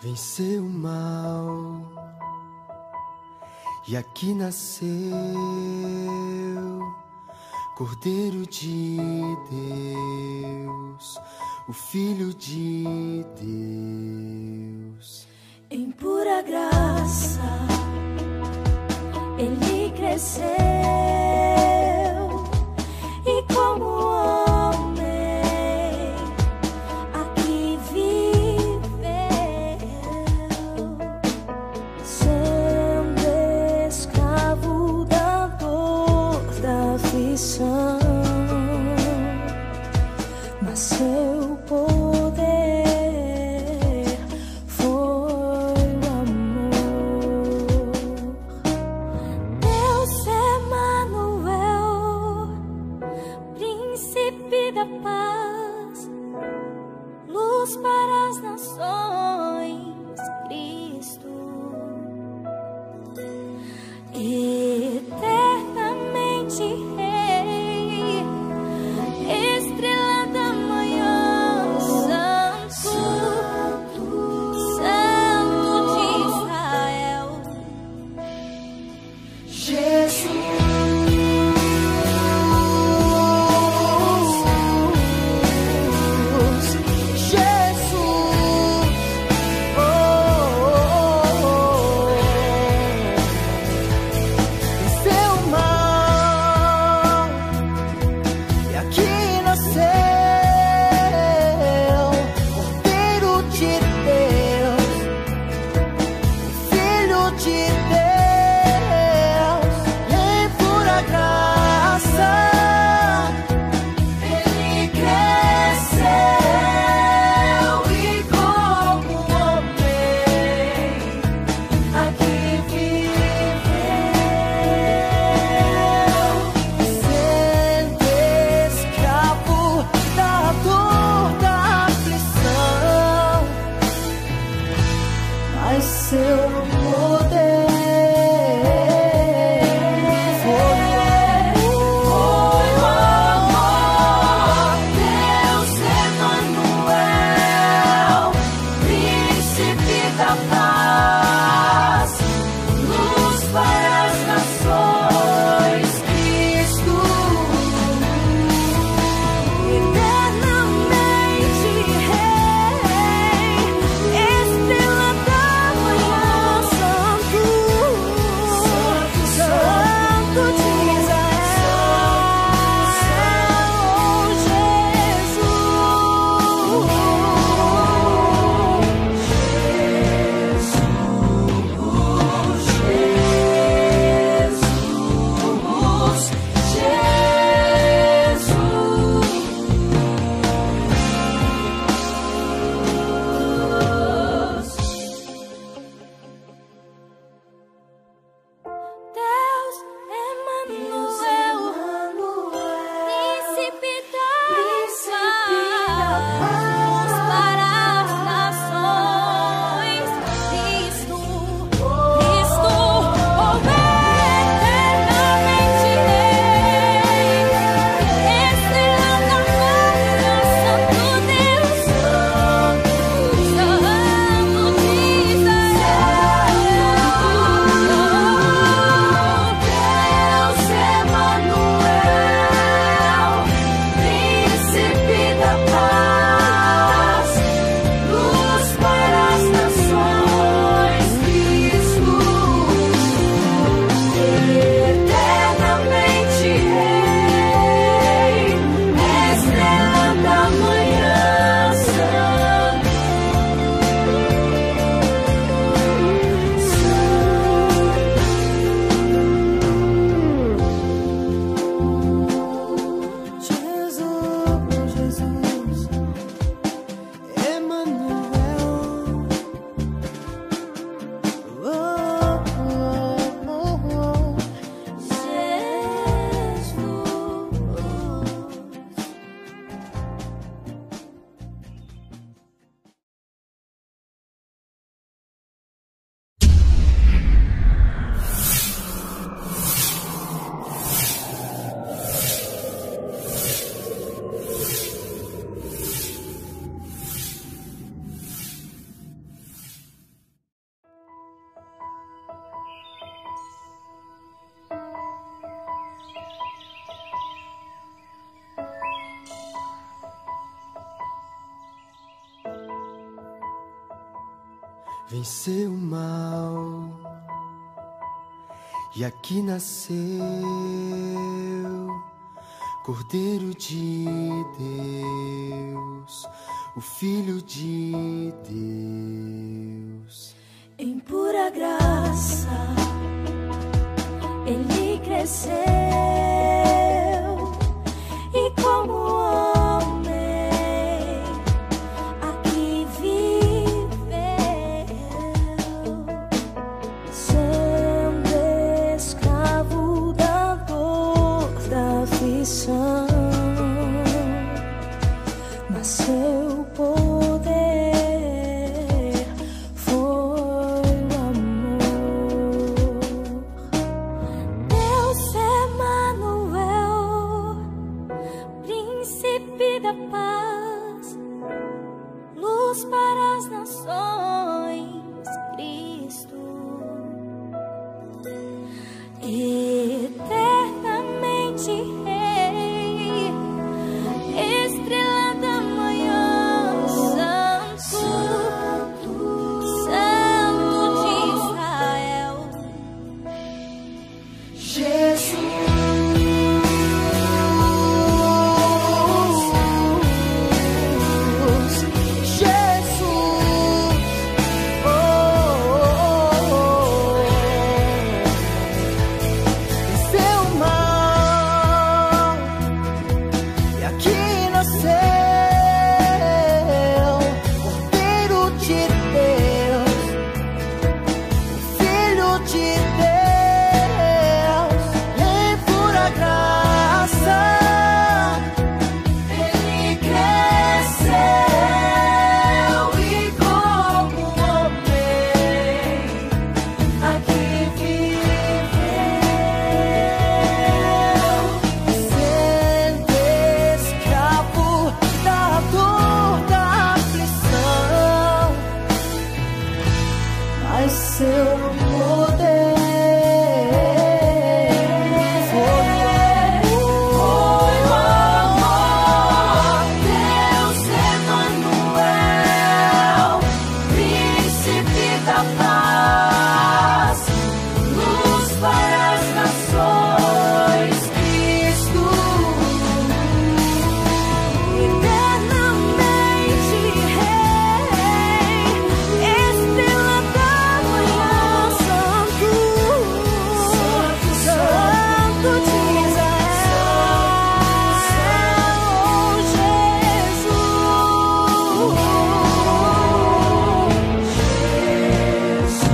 venceu o mal e aqui nasceu Cordeiro de Deus, o Filho de Deus. Em pura graça ele cresceu e como homem aqui viveu, sendo escravo da dor, da aflição, mas seu poder foi o amor. Deus Emanuel, príncipe da paz, luz para as nações, Cristo, eternamente Rei, estrela da manhã, Santo, Santo de Israel, Jesus. Seu poder foi o amor. Deus Emanuel, príncipe da paz, luz para as nações, Cristo, eternamente Rei, estrela da Jesus. venceu o mal e aqui nasceu Cordeiro de Deus, o Filho de Deus. Em pura graça ele cresceu e como homem aqui viveu, sendo escravo da dor, da aflição, mas seu poder da paz, luz para as nações, Cristo, eternamente Rei, estrela da manhã, Santo, Santo de Israel, Jesus. Seu poder foi o amor, Deus Emanuel, príncipe da paz, luz para as nações, Cristo, eternamente Rei, estrela da Jesus.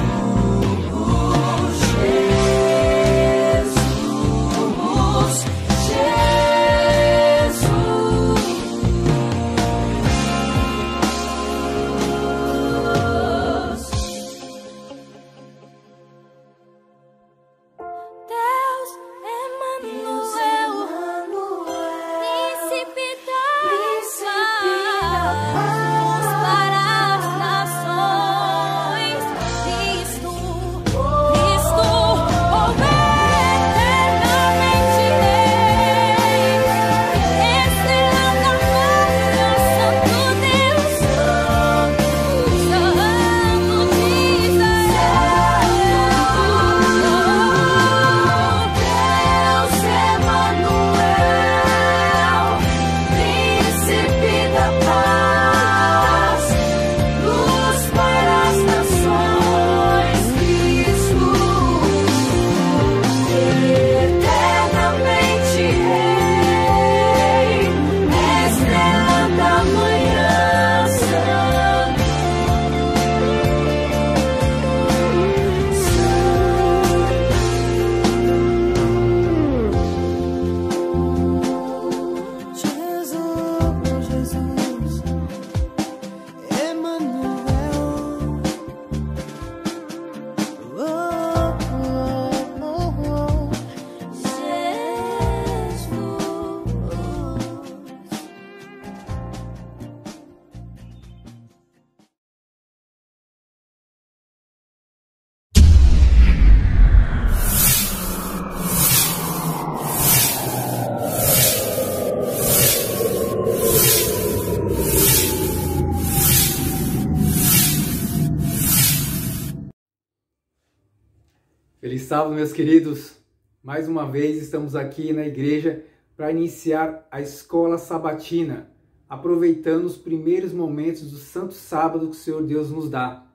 Feliz sábado, meus queridos. Mais uma vez estamos aqui na igreja para iniciar a escola sabatina, aproveitando os primeiros momentos do santo sábado que o Senhor Deus nos dá.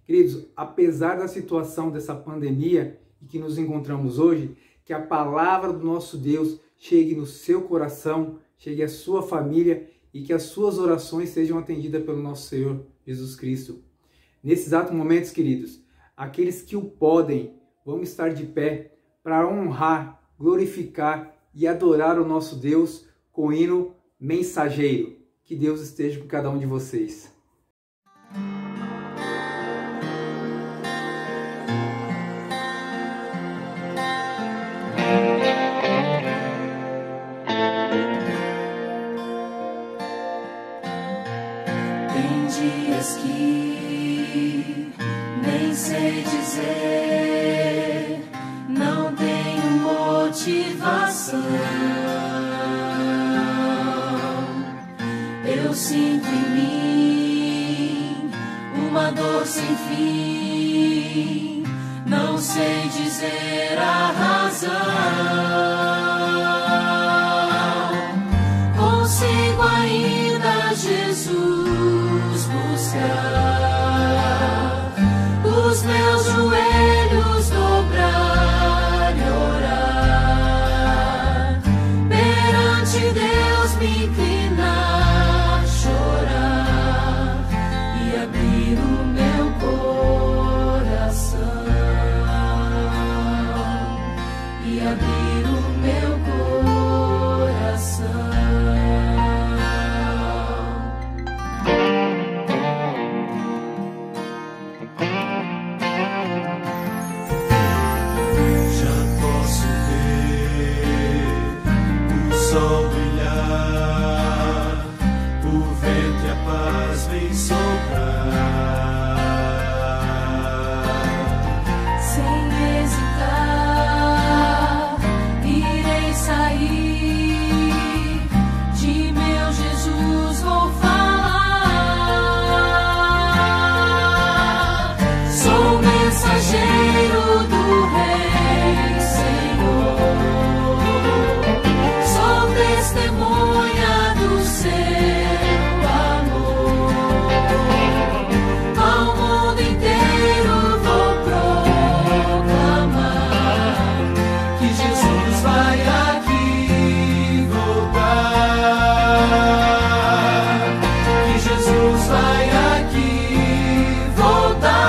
Queridos, apesar da situação dessa pandemia em que nos encontramos hoje, que a palavra do nosso Deus chegue no seu coração, chegue à sua família e que as suas orações sejam atendidas pelo nosso Senhor Jesus Cristo. Nesses exatos momentos, queridos, aqueles que o podem, vamos estar de pé para honrar, glorificar e adorar o nosso Deus com o hino mensageiro. Que Deus esteja com cada um de vocês. Tem dias que nem sei dizer, não tenho motivação. Eu sinto em mim uma dor sem fim, não sei dizer a razão. Consigo ainda, Jesus, buscar os meus joelhos dobrar e orar perante Deus, me inclinar, chorar e abrir o meu coração, e abrir o meu coração. Já posso ver o sol brilhar, o vento e a paz vem soprar. Sem hesitar, irei sair, de meu Jesus vou falar. Sou mensageiro do Rei Senhor, sou testemunha do seu amor. Ao mundo inteiro vou proclamar que Jesus vai aqui voltar, que Jesus vai aqui voltar.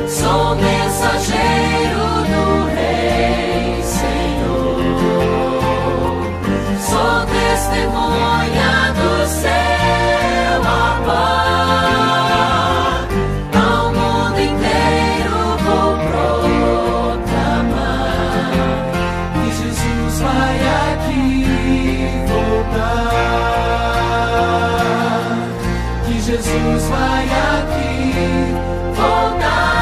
Sou mensageiro do Rei Senhor, sou testemunha do seu amor. Ao mundo inteiro vou proclamar que Jesus vai aqui Voltar, que Jesus vai aqui voltar.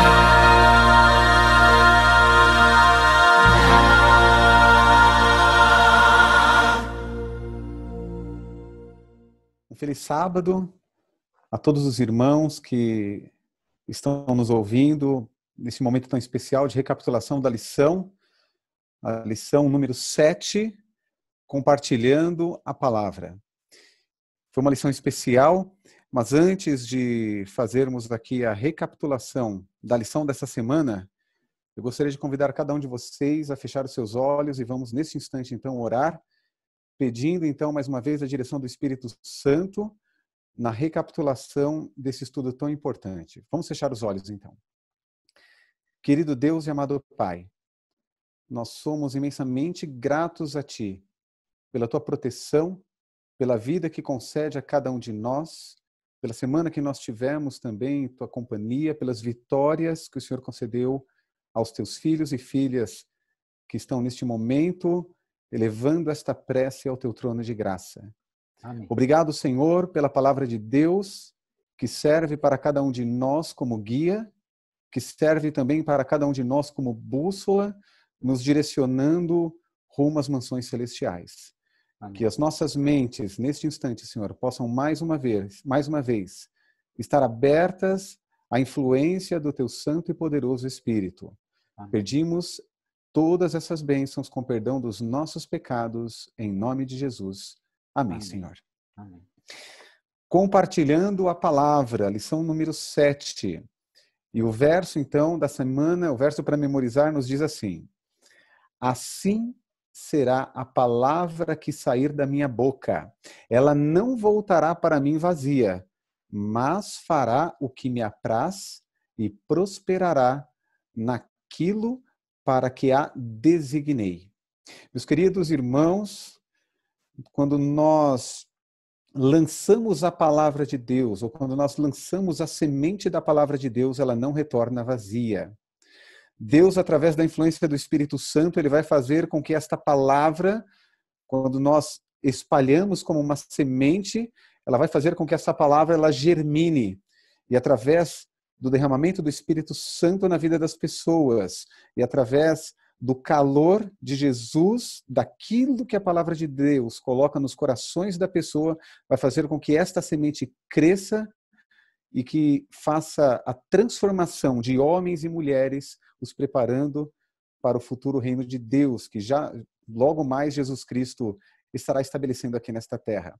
Um feliz sábado a todos os irmãos que estão nos ouvindo nesse momento tão especial de recapitulação da lição, a lição número 7, compartilhando a palavra. Foi uma lição especial, mas antes de fazermos aqui a recapitulação da lição dessa semana, eu gostaria de convidar cada um de vocês a fechar os seus olhos e vamos neste instante então orar, pedindo então mais uma vez a direção do Espírito Santo na recapitulação desse estudo tão importante. Vamos fechar os olhos então. Querido Deus e amado Pai, nós somos imensamente gratos a Ti pela Tua proteção, pela vida que concede a cada um de nós, pela semana que nós tivemos também em Tua companhia, pelas vitórias que o Senhor concedeu aos Teus filhos e filhas que estão neste momento elevando esta prece ao Teu trono de graça. Amém. Obrigado, Senhor, pela palavra de Deus, que serve para cada um de nós como guia, que serve também para cada um de nós como bússola, nos direcionando rumo às mansões celestiais. Amém. Que as nossas mentes, neste instante, Senhor, possam mais uma vez, estar abertas a influência do teu santo e poderoso Espírito. Amém. Pedimos todas essas bênçãos com perdão dos nossos pecados, em nome de Jesus. Amém, Amém. Senhor. Amém. Compartilhando a palavra, lição número 7. E o verso, então, da semana, o verso para memorizar, nos diz assim: assim será a palavra que sair da minha boca. Ela não voltará para mim vazia, mas fará o que me apraz e prosperará naquilo para que a designei. Meus queridos irmãos, quando nós lançamos a palavra de Deus, ou quando nós lançamos a semente da palavra de Deus, ela não retorna vazia. Deus, através da influência do Espírito Santo, ele vai fazer com que esta palavra, quando nós espalhamos como uma semente, ela vai fazer com que essa palavra ela germine. E através do derramamento do Espírito Santo na vida das pessoas, e através do calor de Jesus, daquilo que a palavra de Deus coloca nos corações da pessoa, vai fazer com que esta semente cresça e que faça a transformação de homens e mulheres, os preparando para o futuro reino de Deus, que já logo mais Jesus Cristo estará estabelecendo aqui nesta terra.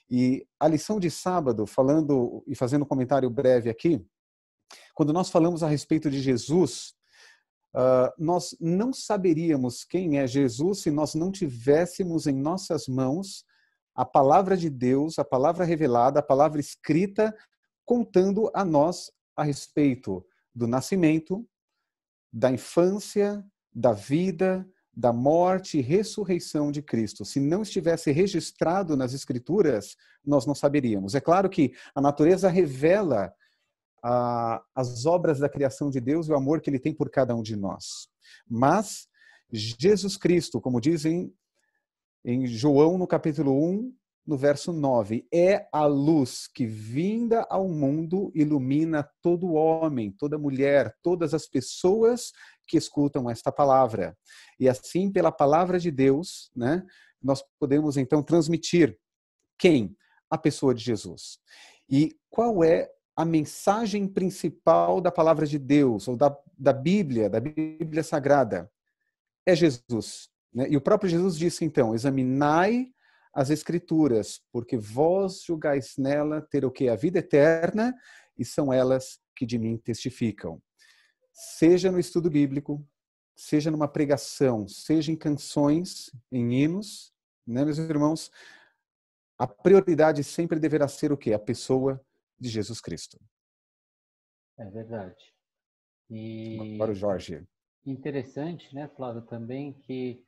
E a lição de sábado, falando e fazendo um comentário breve aqui, quando nós falamos a respeito de Jesus, nós não saberíamos quem é Jesus se nós não tivéssemos em nossas mãos a palavra de Deus, a palavra revelada, a palavra escrita, contando a nós a respeito do nascimento, da infância, da vida, da morte e ressurreição de Cristo. Se não estivesse registrado nas Escrituras, nós não saberíamos. É claro que a natureza revela as obras da criação de Deus e o amor que ele tem por cada um de nós. Mas Jesus Cristo, como dizem em João, no capítulo 1, no verso 9, é a luz que, vinda ao mundo, ilumina todo homem, toda mulher, todas as pessoas que escutam esta palavra. E assim, pela palavra de Deus, né, nós podemos então transmitir quem? A pessoa de Jesus. E qual é a mensagem principal da palavra de Deus, ou da Bíblia Sagrada? É Jesus. Né? E o próprio Jesus disse então, examinai as Escrituras, porque vós julgais nela ter o quê? A vida eterna, e são elas que de mim testificam. Seja no estudo bíblico, seja numa pregação, seja em canções, em hinos, né, meus irmãos, a prioridade sempre deverá ser o quê? A pessoa de Jesus Cristo. É verdade. E Agora o Jorge. interessante, né, Flávio, também que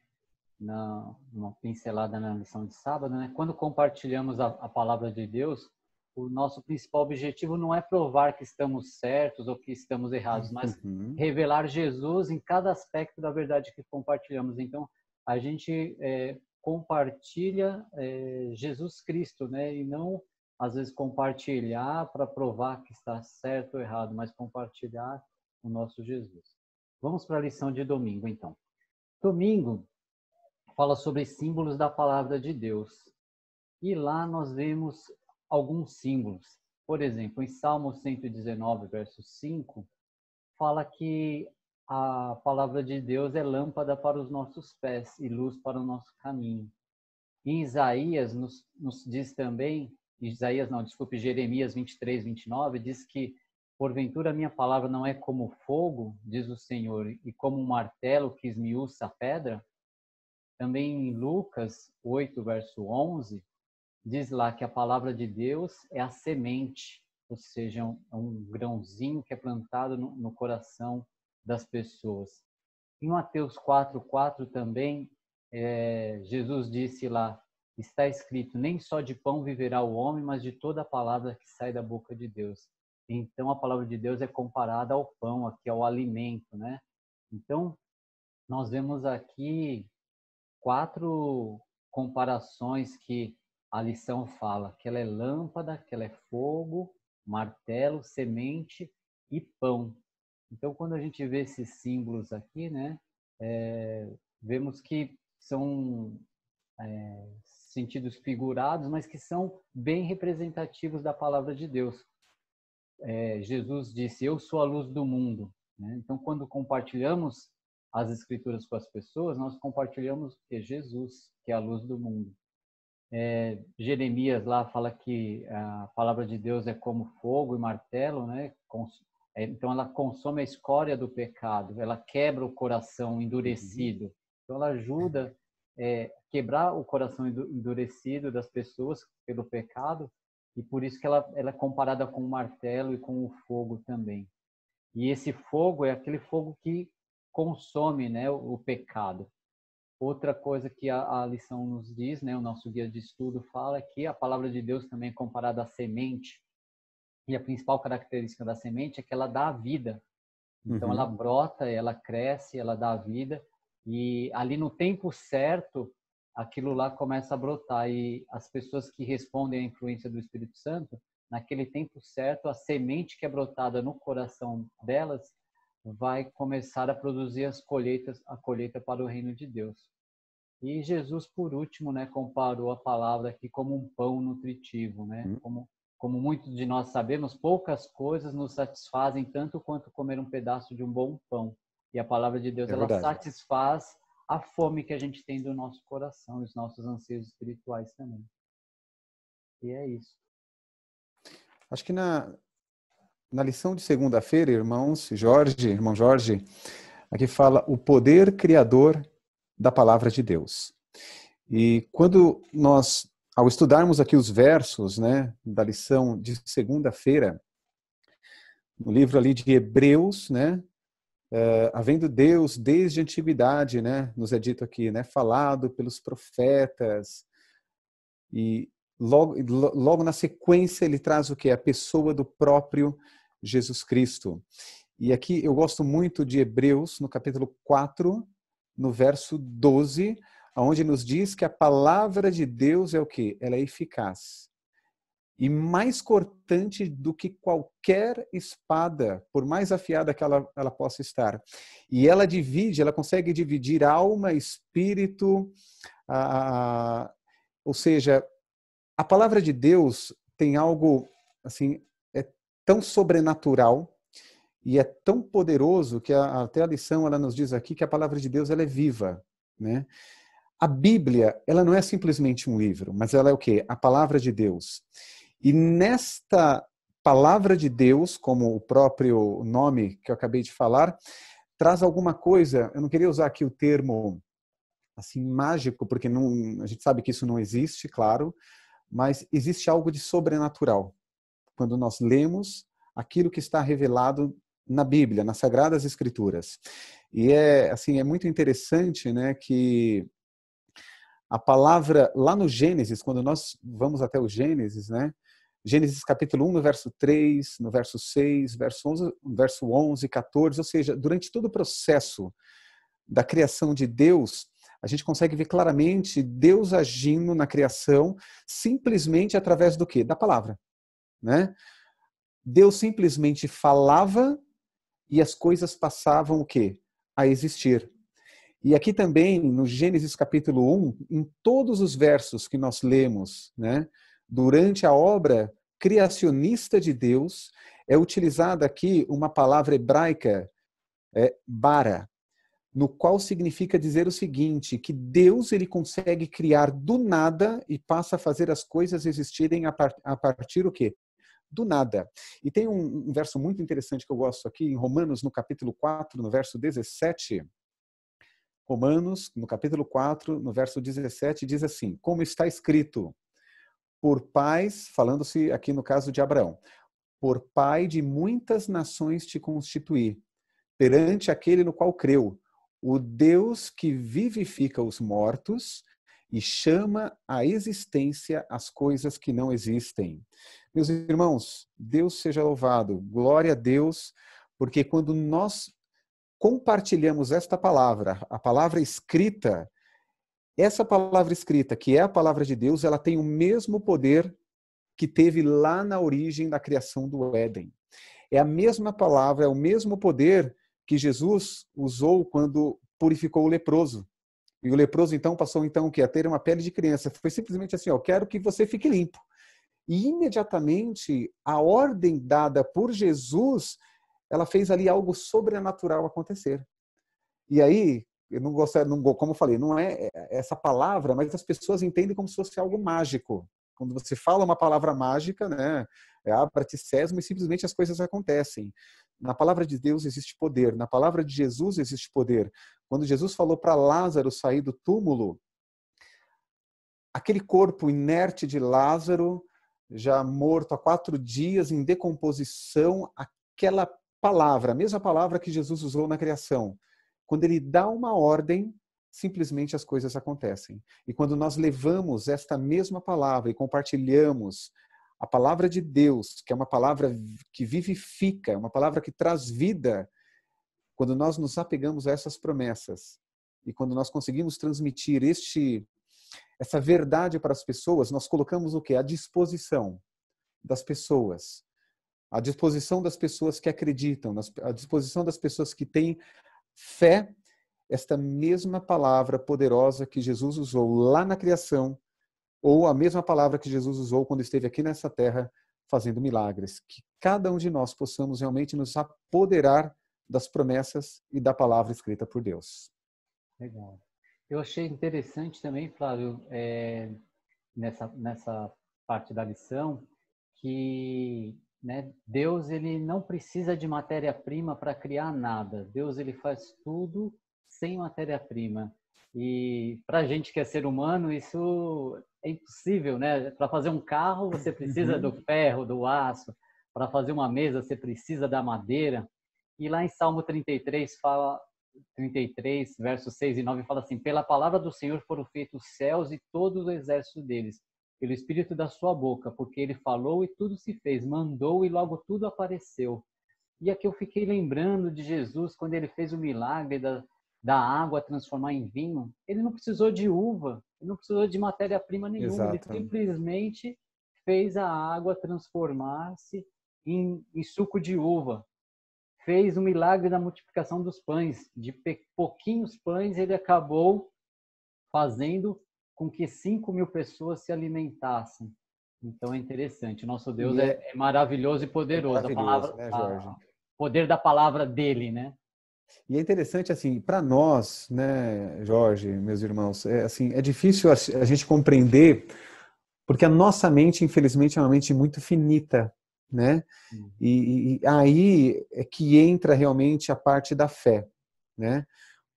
uma pincelada na lição de sábado, né, quando compartilhamos a palavra de Deus, o nosso principal objetivo não é provar que estamos certos ou que estamos errados, mas revelar Jesus em cada aspecto da verdade que compartilhamos. Então, a gente compartilha Jesus Cristo, né, e não às vezes compartilhar para provar que está certo ou errado, mas compartilhar o nosso Jesus. Vamos para a lição de domingo, então. Domingo fala sobre símbolos da palavra de Deus. E lá nós vemos alguns símbolos. Por exemplo, em Salmo 119, verso 5, fala que a palavra de Deus é lâmpada para os nossos pés e luz para o nosso caminho. Em Isaías nos diz também, Jeremias 23, 29, diz que porventura a minha palavra não é como fogo, diz o Senhor, e como um martelo que esmiuça a pedra. Também em Lucas 8, verso 11, diz lá que a palavra de Deus é a semente, ou seja, um grãozinho que é plantado no coração das pessoas. Em Mateus 4:4 também, Jesus disse lá, está escrito, nem só de pão viverá o homem, mas de toda a palavra que sai da boca de Deus. Então, a palavra de Deus é comparada ao pão, aqui ao alimento, né? Então, nós vemos aqui 4 comparações que a lição fala, que ela é lâmpada, que ela é fogo, martelo, semente e pão. Então, quando a gente vê esses símbolos aqui, né, vemos que são sentidos figurados, mas que são bem representativos da palavra de Deus. Jesus disse, eu sou a luz do mundo, né? Então, quando compartilhamos as Escrituras com as pessoas, nós compartilhamos Jesus, que é a luz do mundo. Jeremias lá fala que a palavra de Deus é como fogo e martelo, né? Então, ela consome a escória do pecado, ela quebra o coração endurecido. Então, ela ajuda a quebrar o coração endurecido das pessoas pelo pecado, e por isso que ela é comparada com o martelo e com o fogo também. E esse fogo é aquele fogo que consome, né, o pecado. Outra coisa que a lição nos diz, né, o nosso guia de estudo fala, é que a palavra de Deus também é comparada à semente. E a principal característica da semente é que ela dá a vida. Então, ela brota, ela cresce, ela dá a vida. E ali no tempo certo, aquilo lá começa a brotar. E as pessoas que respondem à influência do Espírito Santo, naquele tempo certo, a semente que é brotada no coração delas vai começar a produzir a colheita para o reino de Deus. E Jesus, por último, né, comparou a palavra aqui como um pão nutritivo, né? Como muitos de nós sabemos, poucas coisas nos satisfazem tanto quanto comer um pedaço de um bom pão. E a palavra de Deus, ela satisfaz a fome que a gente tem do nosso coração, os nossos anseios espirituais também. E é isso. Acho que na lição de segunda-feira, irmão Jorge, aqui fala o poder criador da palavra de Deus. E quando nós, ao estudarmos aqui os versos, né, da lição de segunda-feira, no livro ali de Hebreus, né, havendo Deus desde a antiguidade, né, nos é dito aqui, né, falado pelos profetas, e logo na sequência ele traz o que? A pessoa do próprio Jesus Cristo. E aqui eu gosto muito de Hebreus, no capítulo 4, no verso 12, onde nos diz que a palavra de Deus é o quê? Ela é eficaz. E mais cortante do que qualquer espada, por mais afiada que ela possa estar. E ela consegue dividir alma, espírito, ou seja, a palavra de Deus tem algo, assim, é tão sobrenatural e é tão poderoso que até a lição ela nos diz aqui que a palavra de Deus ela é viva, né? A Bíblia, ela não é simplesmente um livro, mas ela é o quê? A palavra de Deus. E nesta palavra de Deus, como o próprio nome que eu acabei de falar, traz alguma coisa, eu não queria usar aqui o termo assim mágico, porque a gente sabe que isso não existe, claro, mas existe algo de sobrenatural. Quando nós lemos aquilo que está revelado na Bíblia, nas Sagradas Escrituras. E é muito interessante, né, que a palavra, lá no Gênesis, quando nós vamos até o Gênesis, né, Gênesis capítulo 1, no verso 3, no verso 6, verso 11, 14, ou seja, durante todo o processo da criação de Deus, a gente consegue ver claramente Deus agindo na criação simplesmente através do quê? Da palavra, né? Deus simplesmente falava e as coisas passavam o quê? A existir. E aqui também, no Gênesis capítulo 1, em todos os versos que nós lemos, né, durante a obra criacionista de Deus, é utilizada aqui uma palavra hebraica, bara, no qual significa dizer o seguinte, que Deus ele consegue criar do nada e passa a fazer as coisas existirem a partir do quê? Do nada. E tem um verso muito interessante que eu gosto aqui, em Romanos, no capítulo 4, no verso 17. Romanos, no capítulo 4, no verso 17, diz assim, como está escrito, por pais, falando-se aqui no caso de Abraão, por pai de muitas nações te constituí, perante aquele no qual creu, o Deus que vivifica os mortos e chama à existência as coisas que não existem. Meus irmãos, Deus seja louvado, glória a Deus, porque quando nós compartilhamos esta palavra, a palavra escrita, essa palavra escrita, que é a palavra de Deus, ela tem o mesmo poder que teve lá na origem da criação do Éden. É a mesma palavra, é o mesmo poder que Jesus usou quando purificou o leproso. E o leproso, então, passou então, a ter uma pele de criança. Foi simplesmente assim, quero que você fique limpo. E imediatamente a ordem dada por Jesus, ela fez ali algo sobrenatural acontecer. E aí, eu não gosto, como eu falei, não é essa palavra, mas as pessoas entendem como se fosse algo mágico. Quando você fala uma palavra mágica, né, abra-te sésamo, e simplesmente as coisas acontecem. Na palavra de Deus existe poder, na palavra de Jesus existe poder. Quando Jesus falou para Lázaro sair do túmulo, aquele corpo inerte de Lázaro, já morto há 4 dias, em decomposição, aquela palavra, a mesma palavra que Jesus usou na criação, quando ele dá uma ordem, simplesmente as coisas acontecem. E quando nós levamos esta mesma palavra e compartilhamos a palavra de Deus, que é uma palavra que vivifica, uma palavra que traz vida, quando nós nos apegamos a essas promessas e quando nós conseguimos transmitir essa verdade para as pessoas, nós colocamos o quê? À disposição das pessoas. À disposição das pessoas que acreditam, à disposição das pessoas que têm fé, esta mesma palavra poderosa que Jesus usou lá na criação, ou a mesma palavra que Jesus usou quando esteve aqui nessa terra fazendo milagres. Que cada um de nós possamos realmente nos apoderar das promessas e da palavra escrita por Deus. Legal. Eu achei interessante também, Flávio, nessa parte da lição, que, né, Deus ele não precisa de matéria-prima para criar nada. Deus ele faz tudo sem matéria-prima. E para a gente que é ser humano, isso é impossível, né? Para fazer um carro, você precisa do ferro, do aço. Para fazer uma mesa, você precisa da madeira. E lá em Salmo 33, versos 6 e 9, fala assim: pela palavra do Senhor foram feitos os céus e todo o exército deles, pelo espírito da sua boca, porque ele falou e tudo se fez, mandou e logo tudo apareceu. E aqui eu fiquei lembrando de Jesus, quando ele fez o milagre da água transformar em vinho. Ele não precisou de uva, ele não precisou de matéria-prima nenhuma. Exato. Ele simplesmente fez a água transformar-se em suco de uva. Fez o milagre da multiplicação dos pães. De pouquinhos pães, ele acabou fazendo com que 5.000 pessoas se alimentassem. Então é interessante. Nosso Deus é maravilhoso e poderoso. Maravilhoso, a palavra, né, Jorge? o poder da palavra dele, né? E é interessante, assim, para nós, né, Jorge, meus irmãos, é difícil a gente compreender, porque a nossa mente, infelizmente, é uma mente muito finita, né? E aí é que entra realmente a parte da fé, né?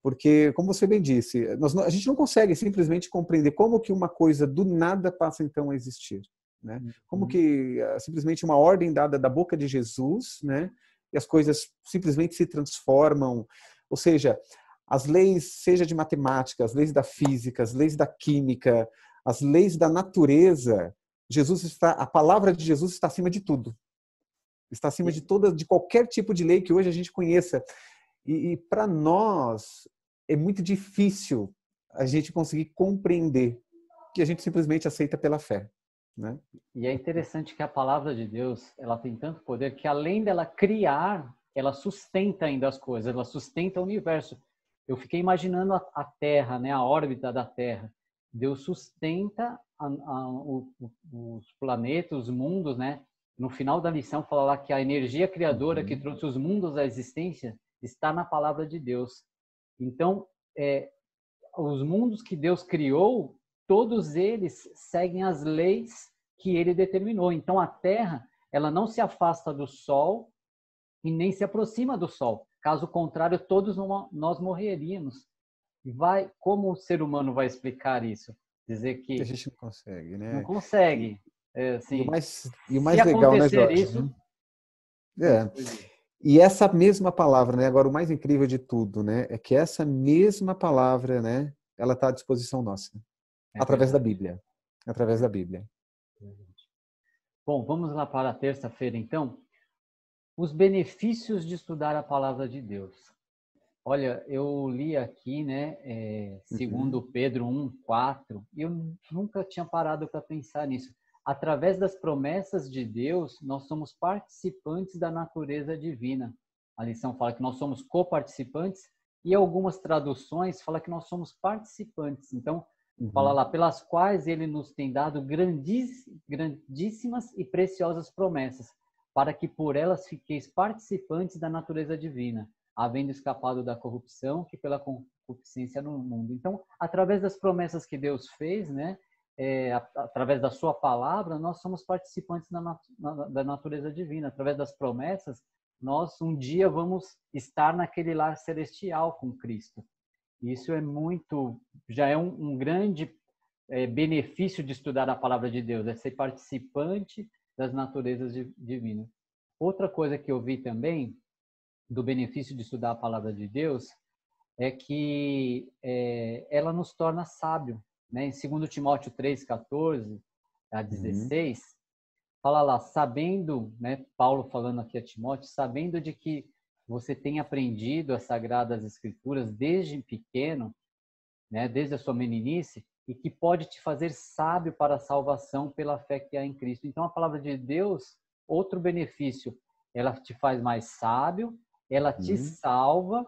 Porque, como você bem disse, a gente não consegue simplesmente compreender como que uma coisa do nada passa então a existir, né? Como que simplesmente uma ordem dada da boca de Jesus, né? E as coisas simplesmente se transformam. Ou seja, as leis, seja de matemática, as leis da física, as leis da química, as leis da natureza, a palavra de Jesus está acima de tudo. Está acima de qualquer tipo de lei que hoje a gente conheça. E para nós é muito difícil a gente conseguir compreender, que a gente simplesmente aceita pela fé, né? E é interessante que a palavra de Deus, ela tem tanto poder que, além dela criar, ela sustenta ainda as coisas, ela sustenta o universo. Eu fiquei imaginando a Terra, né, a órbita da Terra. Deus sustenta os planetas, os mundos, né? No final da lição fala lá que a energia criadora que trouxe os mundos à existência está na palavra de Deus. Então, os mundos que Deus criou, todos eles seguem as leis que ele determinou. Então, a Terra, ela não se afasta do Sol e nem se aproxima do Sol. Caso contrário, todos nós morreríamos. Como o ser humano vai explicar isso? Dizer que a gente não consegue, né? Não consegue. Assim, e o mais legal, né, Jorge? Isso, E essa mesma palavra, né? Agora, o mais incrível de tudo, né? É que essa mesma palavra, né? Ela está à disposição nossa. Através da Bíblia. Através da Bíblia. Bom, vamos lá para a terça-feira, então. Os benefícios de estudar a palavra de Deus. Olha, eu li aqui, né, segundo Pedro 1:4, e eu nunca tinha parado para pensar nisso. Através das promessas de Deus, nós somos participantes da natureza divina. A lição fala que nós somos coparticipantes, e algumas traduções falam que nós somos participantes. Então, Fala lá, pelas quais ele nos tem dado grandíssimas e preciosas promessas, para que por elas fiqueis participantes da natureza divina, havendo escapado da corrupção que pela concupiscência no mundo. Então, através das promessas que Deus fez, né, através da sua palavra, nós somos participantes da natureza divina. Através das promessas, nós um dia vamos estar naquele lar celestial com Cristo. Isso já é um grande benefício de estudar a palavra de Deus, é ser participante das naturezas divinas. Outra coisa que eu vi também do benefício de estudar a palavra de Deus é que ela nos torna sábio, né? Em 2 Timóteo 3:14 a 16, fala lá, sabendo, né, Paulo falando aqui a Timóteo, sabendo de que você tem aprendido as Sagradas Escrituras desde pequeno, né, desde a sua meninice, e que pode te fazer sábio para a salvação pela fé que há em Cristo. Então, a palavra de Deus, outro benefício, ela te faz mais sábio, ela te salva,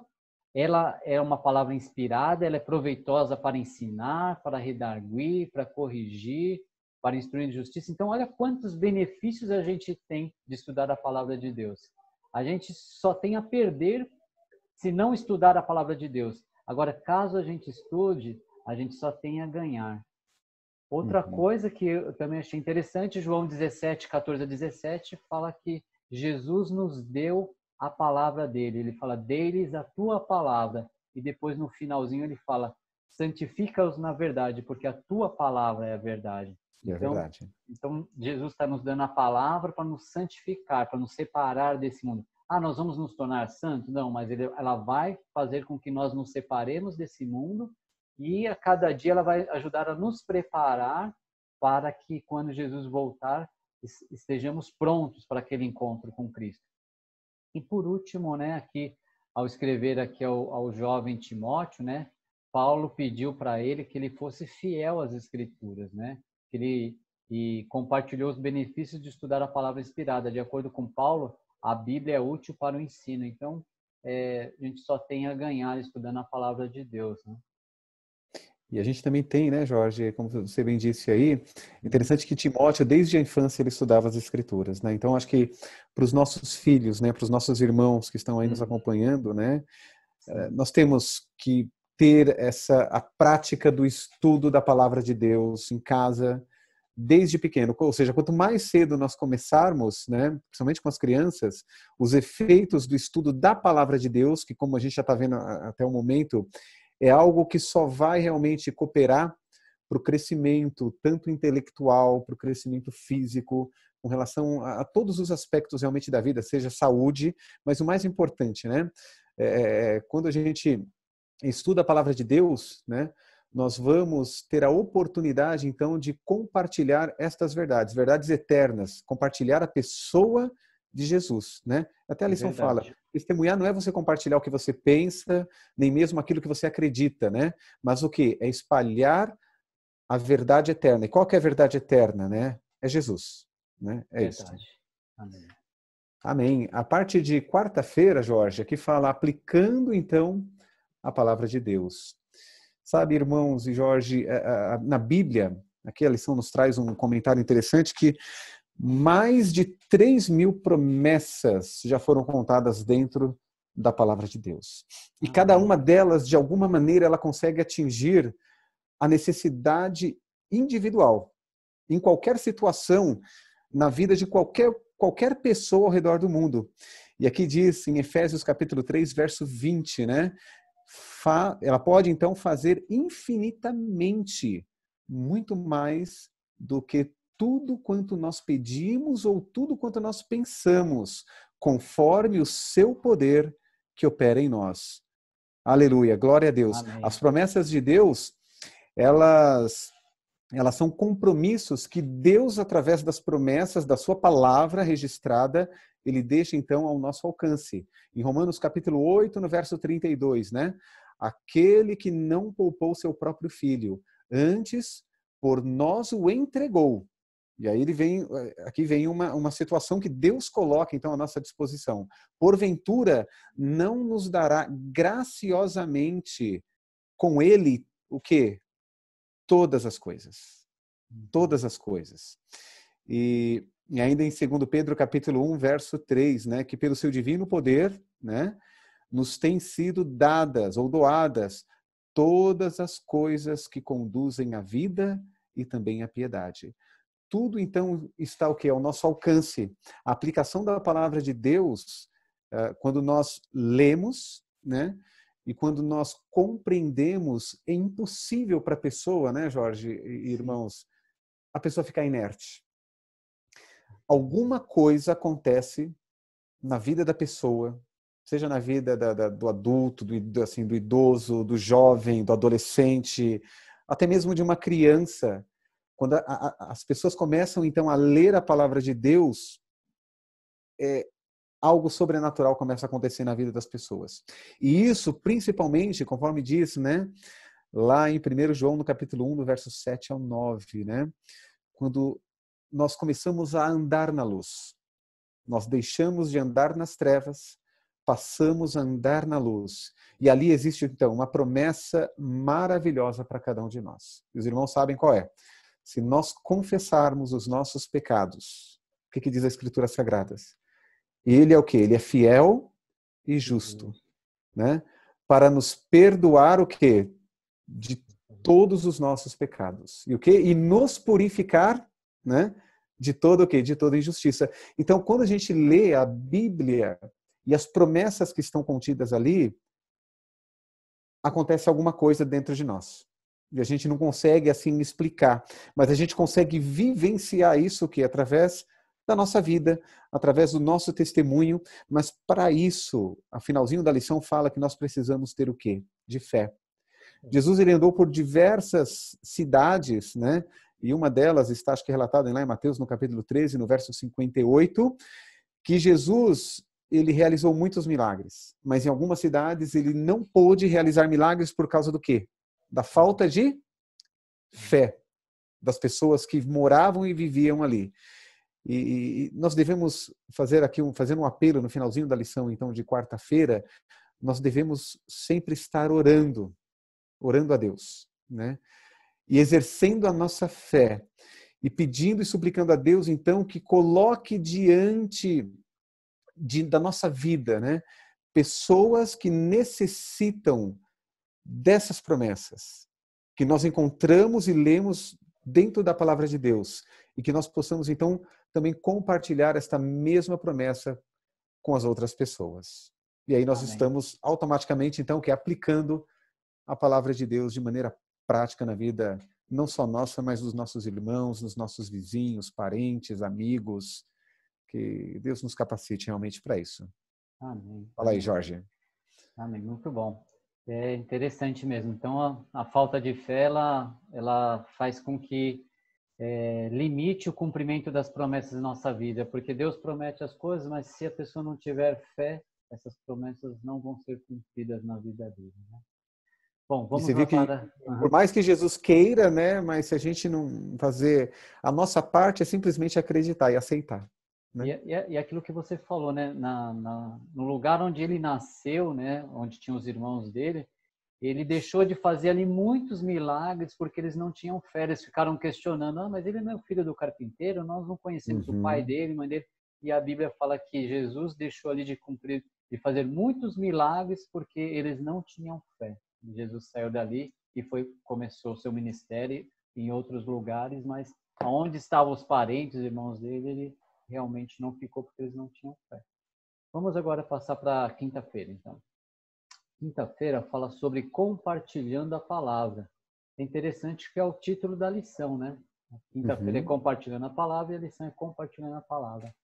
ela é uma palavra inspirada, ela é proveitosa para ensinar, para redarguir, para corrigir, para instruir em justiça. Então, olha quantos benefícios a gente tem de estudar a palavra de Deus. A gente só tem a perder se não estudar a palavra de Deus. Agora, caso a gente estude, a gente só tem a ganhar. Outra coisa que eu também achei interessante, João 17:14 a 17, fala que Jesus nos deu a palavra dele. Ele fala, dei-lhes a tua palavra. E depois, no finalzinho, ele fala, santifica-os na verdade, porque a tua palavra é a verdade. Então, Jesus está nos dando a palavra para nos santificar, para nos separar desse mundo. Nós vamos nos tornar santos? Não, mas ela vai fazer com que nós nos separemos desse mundo e a cada dia ela vai ajudar a nos preparar para que quando Jesus voltar, estejamos prontos para aquele encontro com Cristo. E por último, né, aqui, ao escrever aqui ao jovem Timóteo, né, Paulo pediu para ele que ele fosse fiel às Escrituras, né? E compartilhou os benefícios de estudar a palavra inspirada. De acordo com Paulo, a Bíblia é útil para o ensino. Então, a gente só tem a ganhar estudando a palavra de Deus, né? E a gente também tem, né, Jorge, como você bem disse aí, interessante que Timóteo, desde a infância, ele estudava as Escrituras, né? Então, acho que para os nossos filhos, né, para os nossos irmãos que estão aí nos acompanhando, né, nós temos que ter a prática do estudo da palavra de Deus em casa, desde pequeno. Ou seja, quanto mais cedo nós começarmos, né, principalmente com as crianças, os efeitos do estudo da palavra de Deus, que como a gente já está vendo até o momento, é algo que só vai realmente cooperar para o crescimento, tanto intelectual, para o crescimento físico, com relação a todos os aspectos realmente da vida, seja saúde, mas o mais importante, né, quando a gente estuda a palavra de Deus, né, nós vamos ter a oportunidade, então, de compartilhar estas verdades, verdades eternas, compartilhar a pessoa de Jesus, né? Até a lição fala, testemunhar não é você compartilhar o que você pensa, nem mesmo aquilo que você acredita, né? Mas o que? É espalhar a verdade eterna. E qual que é a verdade eterna, né? É Jesus, né? É isso. Amém. Amém. A parte de quarta-feira, Jorge, aqui fala aplicando, então, a palavra de Deus. Sabe, irmãos e Jorge, na Bíblia, aqui a lição nos traz um comentário interessante que mais de 3.000 promessas já foram contadas dentro da palavra de Deus. E cada uma delas, de alguma maneira, ela consegue atingir a necessidade individual, em qualquer situação, na vida de qualquer pessoa ao redor do mundo. E aqui diz, em Efésios capítulo 3, verso 20, né? Ela pode, então, fazer infinitamente muito mais do que tudo quanto nós pedimos ou tudo quanto nós pensamos, conforme o seu poder que opera em nós. Aleluia, glória a Deus. Amém. As promessas de Deus, elas são compromissos que Deus, através das promessas da sua palavra registrada, ele deixa então ao nosso alcance. Em Romanos capítulo 8, no verso 32, né? Aquele que não poupou seu próprio filho, antes por nós o entregou. E aí aqui vem uma situação que Deus coloca então à nossa disposição. Porventura não nos dará graciosamente com ele o quê? todas as coisas. Todas as coisas. E ainda em 2 Pedro, capítulo 1, verso 3, né, que pelo seu divino poder, né, nos têm sido dadas ou doadas todas as coisas que conduzem à vida e também à piedade. Tudo, então, está o quê? Ao nosso alcance. A aplicação da palavra de Deus, quando nós lemos, né, e quando nós compreendemos, é impossível para a pessoa, né, Jorge e irmãos, a pessoa ficar inerte. Alguma coisa acontece na vida da pessoa, seja na vida do adulto, do idoso, do jovem, do adolescente, até mesmo de uma criança. Quando as pessoas começam, então, a ler a palavra de Deus, algo sobrenatural começa a acontecer na vida das pessoas. E isso, principalmente, conforme diz, né, lá em 1 João, no capítulo 1, do verso 7 ao 9, né, quando nós começamos a andar na luz. Nós deixamos de andar nas trevas, passamos a andar na luz. E ali existe, então, uma promessa maravilhosa para cada um de nós. E os irmãos sabem qual é. Se nós confessarmos os nossos pecados, o que diz a Escritura Sagradas? Ele é o quê? Ele é fiel e justo, né? Para nos perdoar o quê? De todos os nossos pecados. E o quê? E nos purificar, né? De todo o quê? De toda injustiça. Então, quando a gente lê a Bíblia e as promessas que estão contidas ali, acontece alguma coisa dentro de nós. E a gente não consegue assim explicar, mas a gente consegue vivenciar isso que através da nossa vida, através do nosso testemunho, mas para isso, a finalzinho da lição fala que nós precisamos ter o quê? De fé. Jesus ele andou por diversas cidades, né? E uma delas está, acho que relatada lá em Mateus, no capítulo 13, no verso 58, que Jesus ele realizou muitos milagres, mas em algumas cidades ele não pôde realizar milagres por causa do quê? Da falta de fé das pessoas que moravam e viviam ali. E nós devemos fazer aqui fazer um apelo no finalzinho da lição, então, de quarta-feira. Nós devemos sempre estar orando a Deus, né? E exercendo a nossa fé e pedindo e suplicando a Deus, então, que coloque diante da nossa vida, né, pessoas que necessitam dessas promessas, que nós encontramos e lemos dentro da palavra de Deus, e que nós possamos, então, também compartilhar esta mesma promessa com as outras pessoas. E aí nós Amém. estamos automaticamente, então, aplicando a palavra de Deus de maneira prática na vida, não só nossa, mas dos nossos irmãos, dos nossos vizinhos, parentes, amigos. Que Deus nos capacite realmente para isso. Amém. Fala aí, Jorge. Amém, muito bom. É interessante mesmo. Então, a falta de fé, ela faz com que limite o cumprimento das promessas da nossa vida, porque Deus promete as coisas, mas se a pessoa não tiver fé, essas promessas não vão ser cumpridas na vida dele, né? Bom, vamos lá para... Por mais que Jesus queira, né, mas se a gente não fazer a nossa parte, é simplesmente acreditar e aceitar. Né? E aquilo que você falou, né? No lugar onde ele nasceu, né? Onde tinham os irmãos dele, ele deixou de fazer ali muitos milagres porque eles não tinham fé. Eles ficaram questionando, mas ele não é o filho do carpinteiro, nós não conhecemos o pai dele, mãe dele. E a Bíblia fala que Jesus deixou ali de fazer muitos milagres porque eles não tinham fé. Jesus saiu dali e começou o seu ministério em outros lugares, mas onde estavam os parentes, os irmãos dele, ele realmente não ficou porque eles não tinham fé. Vamos agora passar para quinta-feira, então. Quinta-feira fala sobre compartilhando a palavra. É interessante que é o título da lição, né? Quinta-feira é compartilhando a palavra e a lição é compartilhando a palavra.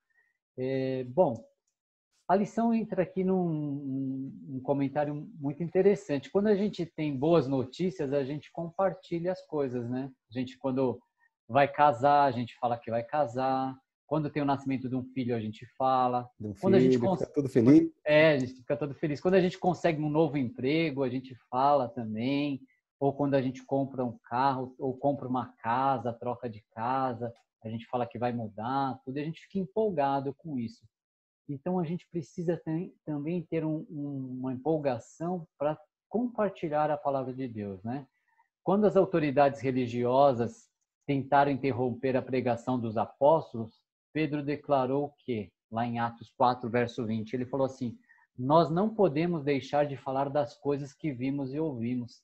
Bom, a lição entra aqui num comentário muito interessante. Quando a gente tem boas notícias, a gente compartilha as coisas, né? A gente, quando vai casar, a gente fala que vai casar. Quando tem o nascimento de um filho, a gente fala. Quando a gente fica todo feliz. a gente fica todo feliz. Quando a gente consegue um novo emprego, a gente fala também. Ou quando a gente compra um carro, ou compra uma casa, troca de casa, a gente fala que vai mudar, tudo. E a gente fica empolgado com isso. Então, a gente precisa também ter uma empolgação para compartilhar a palavra de Deus, né? quando as autoridades religiosas tentaram interromper a pregação dos apóstolos, Pedro declarou que, lá em Atos 4, verso 20, ele falou assim: nós não podemos deixar de falar das coisas que vimos e ouvimos.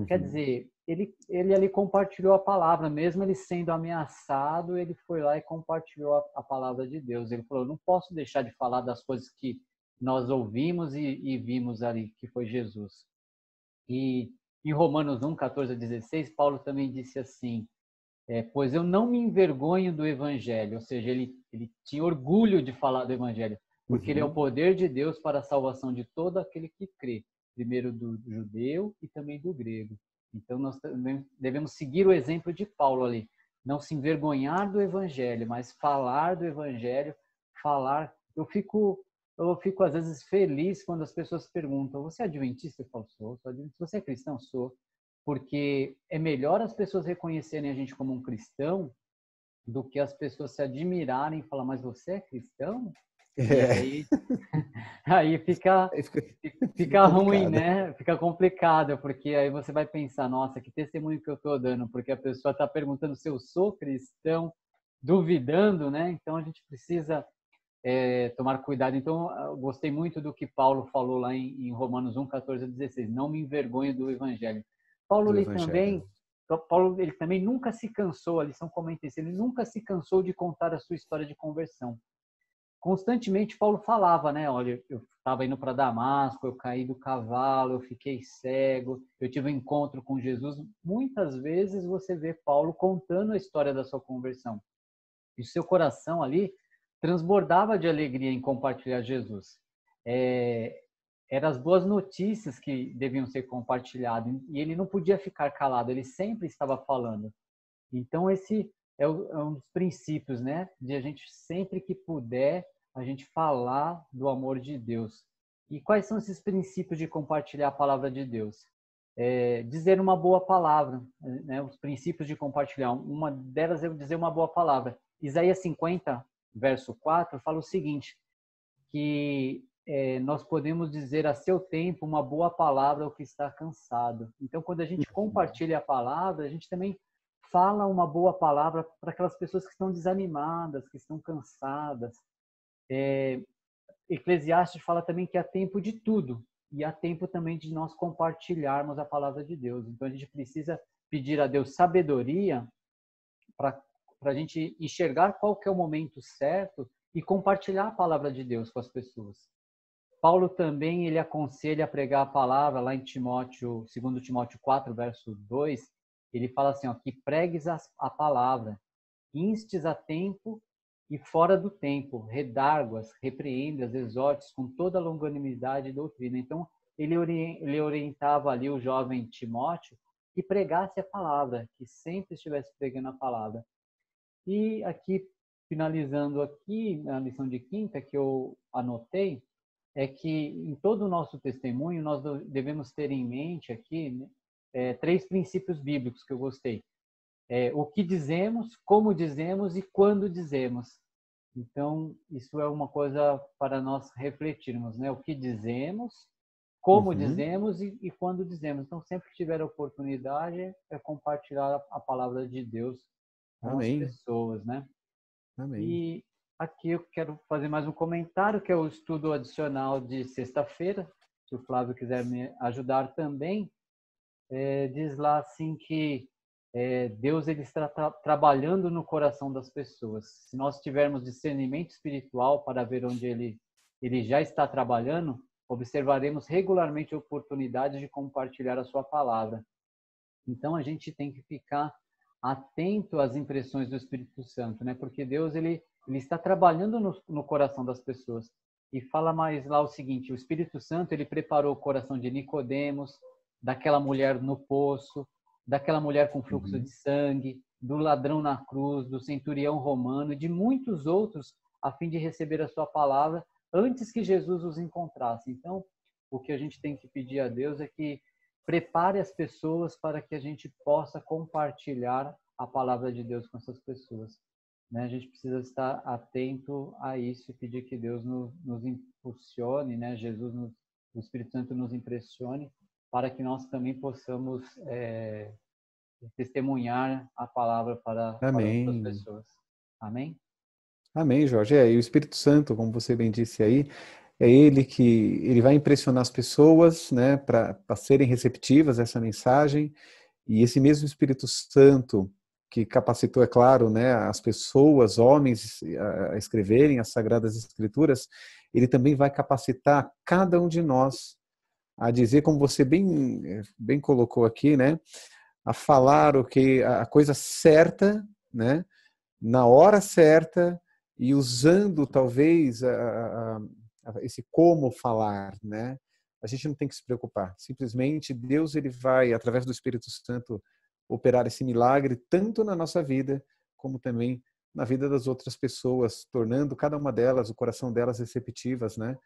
Quer dizer, ele ali compartilhou a palavra, mesmo ele sendo ameaçado, ele foi lá e compartilhou a palavra de Deus. Ele falou: não posso deixar de falar das coisas que nós ouvimos e vimos ali, que foi Jesus. E em Romanos 1, 14 a 16, Paulo também disse assim: pois eu não me envergonho do evangelho, ou seja, ele tinha orgulho de falar do evangelho, porque ele é o poder de Deus para a salvação de todo aquele que crê, primeiro do judeu e também do grego. Então nós devemos seguir o exemplo de Paulo ali, não se envergonhar do evangelho, mas falar do evangelho, falar. Eu fico às vezes feliz quando as pessoas perguntam: você é adventista? Eu falo: sou adventista. Você é cristão? Sou. Porque é melhor as pessoas reconhecerem a gente como um cristão do que as pessoas se admirarem e falar: mas você é cristão? E aí fica ruim, né? Fica complicado, porque aí você vai pensar: nossa, que testemunho que eu estou dando, porque a pessoa está perguntando se eu sou cristão, duvidando, né? Então a gente precisa tomar cuidado. Então eu gostei muito do que Paulo falou lá em Romanos 1, 14 a 16: não me envergonho do evangelho. Paulo ele também nunca se cansou, a lição comenta isso, ele nunca se cansou de contar a sua história de conversão. Constantemente Paulo falava, né? Olha, eu estava indo para Damasco, eu caí do cavalo, eu fiquei cego, eu tive um encontro com Jesus. Muitas vezes você vê Paulo contando a história da sua conversão. E o seu coração ali transbordava de alegria em compartilhar Jesus. Eram as boas notícias que deviam ser compartilhadas, e ele não podia ficar calado, ele sempre estava falando. Então esse é um dos princípios, né, de a gente sempre que puder a gente falar do amor de Deus. E quais são esses princípios de compartilhar a palavra de Deus? Dizer uma boa palavra, né, os princípios de compartilhar. Uma delas é dizer uma boa palavra. Isaías 50, verso 4, fala o seguinte, que nós podemos dizer a seu tempo uma boa palavra ao que está cansado. Então, quando a gente compartilha a palavra, a gente também fala uma boa palavra para aquelas pessoas que estão desanimadas, que estão cansadas. Eclesiastes fala também que há tempo de tudo, e há tempo também de nós compartilharmos a palavra de Deus. Então, a gente precisa pedir a Deus sabedoria para a gente enxergar qual que é o momento certo e compartilhar a palavra de Deus com as pessoas. Paulo também ele aconselha a pregar a palavra lá em Timóteo, 2 Timóteo 4, verso 2, ele fala assim, ó, que pregues a palavra, instes a tempo e fora do tempo, redarguas, repreendas, exortes com toda a longanimidade e doutrina. Então, ele orientava ali o jovem Timóteo que pregasse a palavra, que sempre estivesse pregando a palavra. E aqui, finalizando aqui, na lição de quinta que eu anotei, é que em todo o nosso testemunho nós devemos ter em mente aqui 3 princípios bíblicos que eu gostei. O que dizemos, como dizemos e quando dizemos. Então, isso é uma coisa para nós refletirmos, né? O que dizemos, como dizemos e quando dizemos. Então, sempre que tiver a oportunidade, é compartilhar a palavra de Deus com as pessoas, né? Amém. E aqui eu quero fazer mais um comentário, que é o estudo adicional de sexta-feira. Se o Flávio quiser me ajudar também, diz lá assim que Deus ele está trabalhando no coração das pessoas. Se nós tivermos discernimento espiritual para ver onde ele já está trabalhando, observaremos regularmente oportunidades de compartilhar a sua palavra. Então a gente tem que ficar atento às impressões do Espírito Santo, né? Porque Deus ele está trabalhando no coração das pessoas. E fala mais lá o seguinte: o Espírito Santo ele preparou o coração de Nicodemos, daquela mulher no poço, daquela mulher com fluxo de sangue, do ladrão na cruz, do centurião romano e de muitos outros, a fim de receber a sua palavra antes que Jesus os encontrasse. Então, o que a gente tem que pedir a Deus é que prepare as pessoas para que a gente possa compartilhar a palavra de Deus com essas pessoas. Né? A gente precisa estar atento a isso e pedir que Deus nos impulsione, né? O Espírito Santo nos impressione, para que nós também possamos testemunhar a palavra para Amém. outras pessoas. Amém? Amém, Jorge. E o Espírito Santo, como você bem disse aí, é ele vai impressionar as pessoas, né, para serem receptivas a essa mensagem. E esse mesmo Espírito Santo que capacitou, é claro, né, as pessoas, homens, a escreverem as Sagradas Escrituras, ele também vai capacitar cada um de nós a dizer, como você bem colocou aqui, né, a falar a coisa certa, né, na hora certa e usando talvez esse como falar, né? A gente não tem que se preocupar. Simplesmente Deus ele vai através do Espírito Santo operar esse milagre tanto na nossa vida como também na vida das outras pessoas, tornando cada uma delas, o coração delas receptivas, né,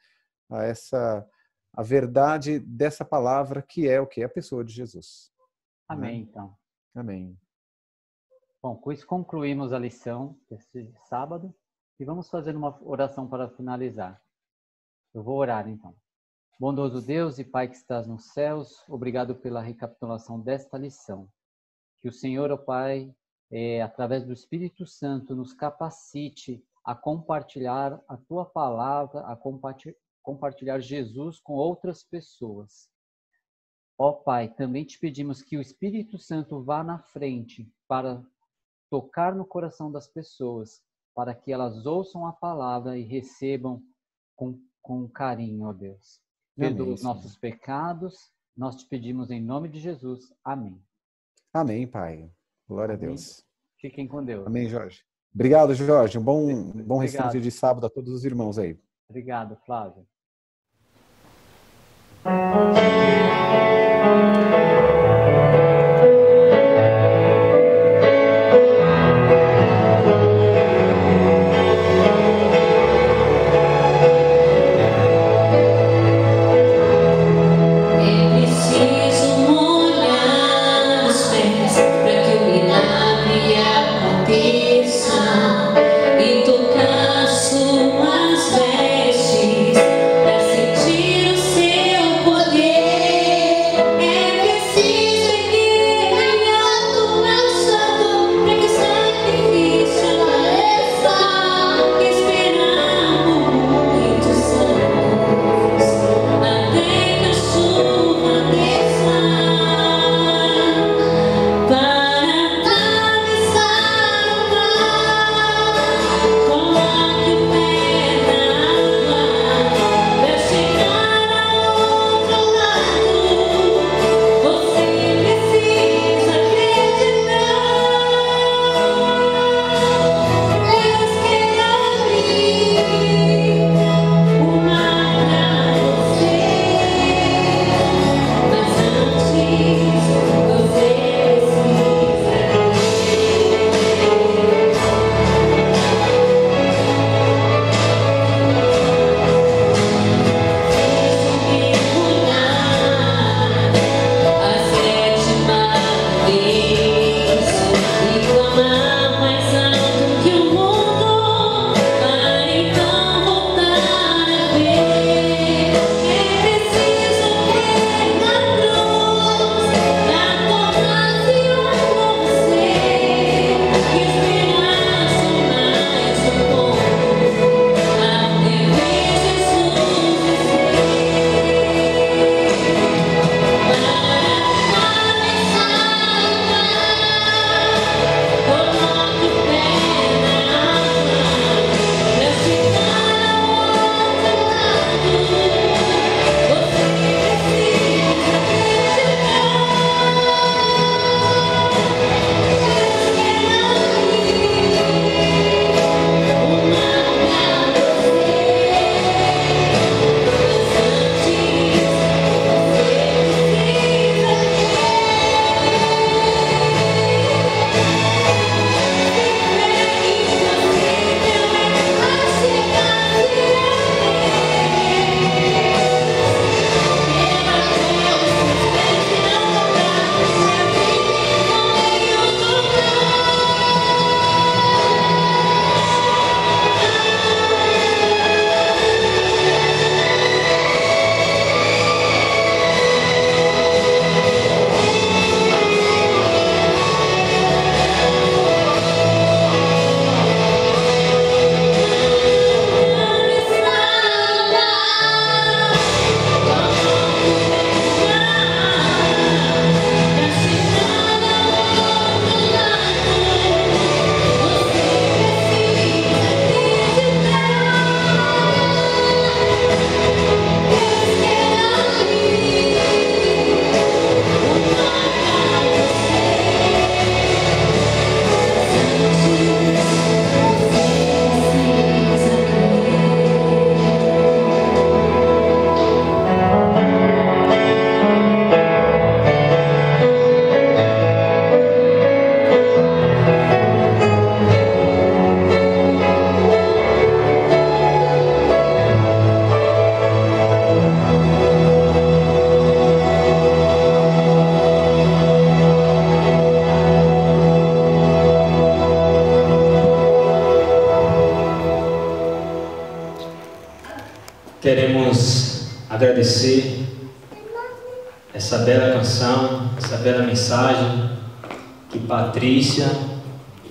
a verdade dessa palavra que é o que é a pessoa de Jesus. Amém, Né? então. Amém. Bom, com isso concluímos a lição deste sábado e vamos fazer uma oração para finalizar. Eu vou orar então. Bondoso Deus e Pai que estás nos céus, obrigado pela recapitulação desta lição. Que o Senhor, ó Pai, através do Espírito Santo, nos capacite a compartilhar a Tua palavra, a compartilhar Jesus com outras pessoas. Ó Pai, também te pedimos que o Espírito Santo vá na frente para tocar no coração das pessoas, para que elas ouçam a palavra e recebam com carinho, ó Deus. Perdoa os nossos pecados, nós te pedimos em nome de Jesus. Amém. Amém, Pai. Glória Amém. a Deus. Fiquem com Deus. Amém, Jorge. Obrigado, Jorge. Um bom restante Obrigado. de sábado a todos os irmãos aí. Obrigado, Flávio. Suas vestes, pra sentir o seu poder. agradecer essa bela canção, essa bela mensagem que Patrícia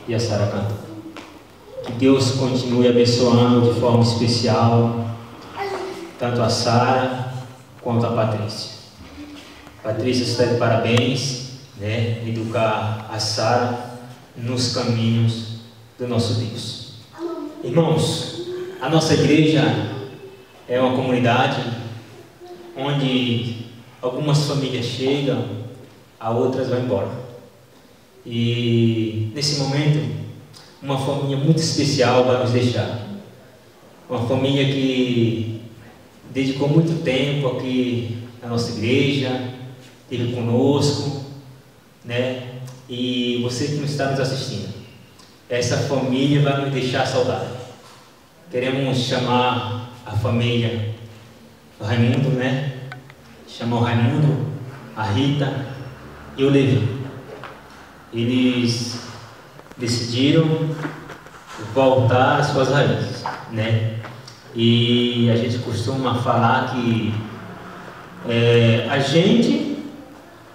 e a Sara cantam. Que Deus continue abençoando de forma especial tanto a Sara quanto a Patrícia. Patrícia está de parabéns, né, educar a Sara nos caminhos do nosso Deus. Irmãos, a nossa igreja é uma comunidade onde algumas famílias chegam, a outras vão embora. E nesse momento, uma família muito especial vai nos deixar. Uma família que dedicou muito tempo aqui na nossa igreja, esteve conosco, né? E você que não está nos assistindo, essa família vai nos deixar saudade. Queremos chamar a família do Raimundo, né? Chamar o Raimundo, a Rita e o Levi. Eles decidiram voltar às suas raízes, né? E a gente costuma falar que a gente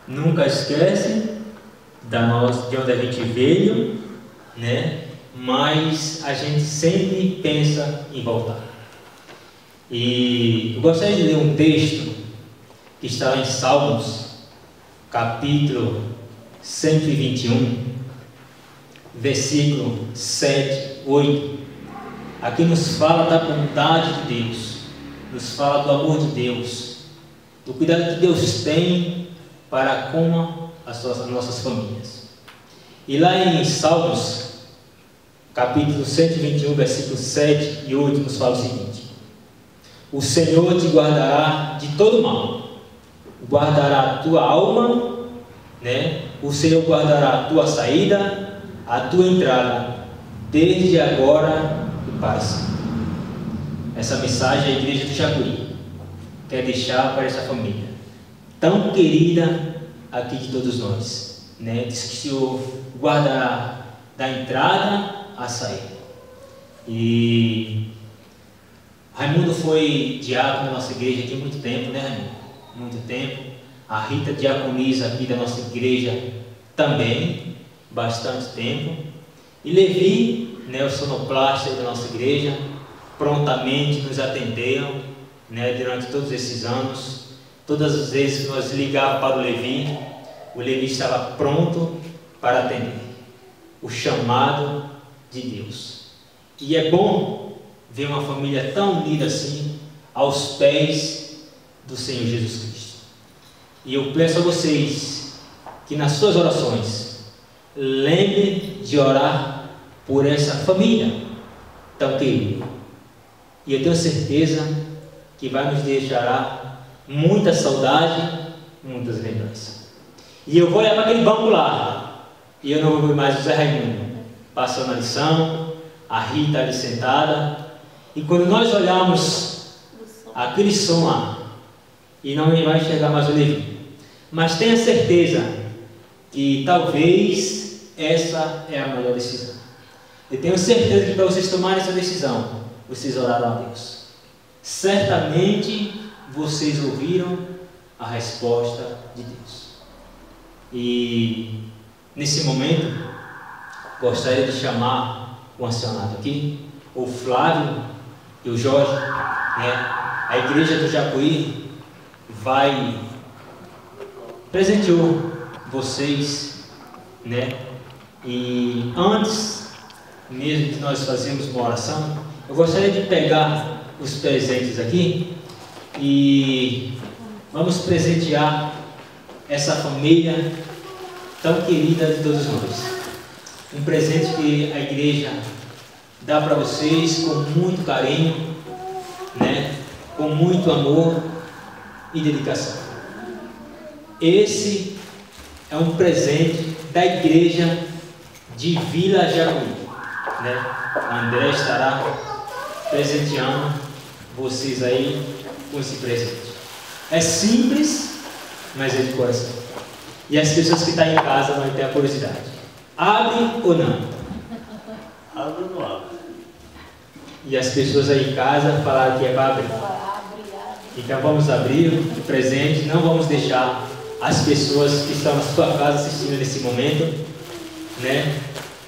nunca esquece de onde a gente veio, né? Mas a gente sempre pensa em voltar. E eu gostaria de ler um texto que está lá em Salmos, capítulo 121, versículo 7, 8. Aqui nos fala da bondade de Deus, nos fala do amor de Deus, do cuidado que Deus tem para com as nossas famílias. E lá em Salmos, capítulo 121, versículos 7 e 8, nos fala o seguinte: o Senhor te guardará de todo mal, guardará a tua alma, né? O Senhor guardará a tua saída, a tua entrada, desde agora e para sempre. Essa mensagem a igreja do Jacuí quer deixar para essa família tão querida aqui de todos nós, né? Diz que o Senhor guardará da entrada à saída. E Raimundo foi diácono na nossa igreja aqui há muito tempo, né, Raimundo? Muito tempo. A Rita diaconisa aqui da nossa igreja também, bastante tempo. E Levi, né, o sonoplasta da nossa igreja, prontamente nos atendeu, né, durante todos esses anos. Todas as vezes que nós ligávamos para o Levi estava pronto para atender o chamado de Deus. E é bom ver uma família tão unida assim aos pés do Senhor Jesus Cristo. E eu peço a vocês que nas suas orações lembrem de orar por essa família tão querida. E eu tenho certeza que vai nos deixar muita saudade, muitas lembranças. E eu vou olhar para aquele banco lá, e eu não vou ver mais o Zé Raimundo passando a lição, a Rita ali sentada. E quando nós olharmos aquele som lá, e não vai enxergar mais o Levi, mas tenha certeza que talvez essa é a melhor decisão. Eu tenho certeza que para vocês tomarem essa decisão, vocês oraram a Deus. Certamente vocês ouviram a resposta de Deus. E nesse momento, gostaria de chamar o ancianato aqui, o Flávio e o Jorge, né? A igreja do Jacuí presenteou vocês, né? E antes mesmo que nós fazemos uma oração, eu gostaria de pegar os presentes aqui e vamos presentear essa família tão querida de todos nós. Um presente que a igreja dá para vocês com muito carinho, né? Com muito amor e dedicação. Esse é um presente da igreja de Vila Jacuí, né? André estará presenteando vocês aí com esse presente. É simples, mas é de coração. E as pessoas que estão em casa vão ter a curiosidade. Abre ou não? Abre ou não abre? E as pessoas aí em casa falaram que é para abrir. Então vamos abrir o presente, não vamos deixar as pessoas que estão na sua casa assistindo nesse momento, né,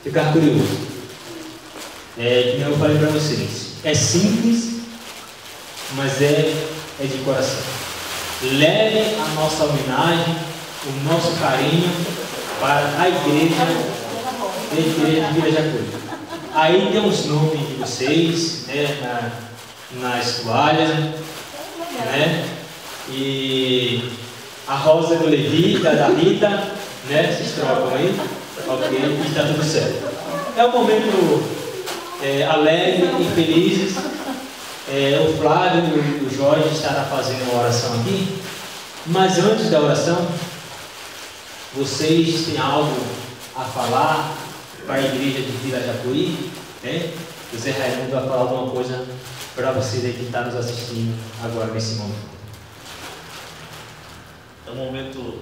ficar curioso. Como eu falei para vocês, é simples, mas é de coração. Leve a nossa homenagem, o nosso carinho para a igreja de Vila Jacuí. Aí tem os nomes de vocês, né, nas toalhas, né, e a rosa do Levi, da Rita, né, vocês trocam aí, ok, e está tudo certo. É um momento alegre e felizes. O Flávio e o Jorge estarão fazendo uma oração aqui, mas antes da oração, vocês têm algo a falar para a igreja de Vila Jacuí, né? O Zé Raimundo vai falar alguma coisa para vocês aí que estão nos assistindo agora nesse momento. É um momento.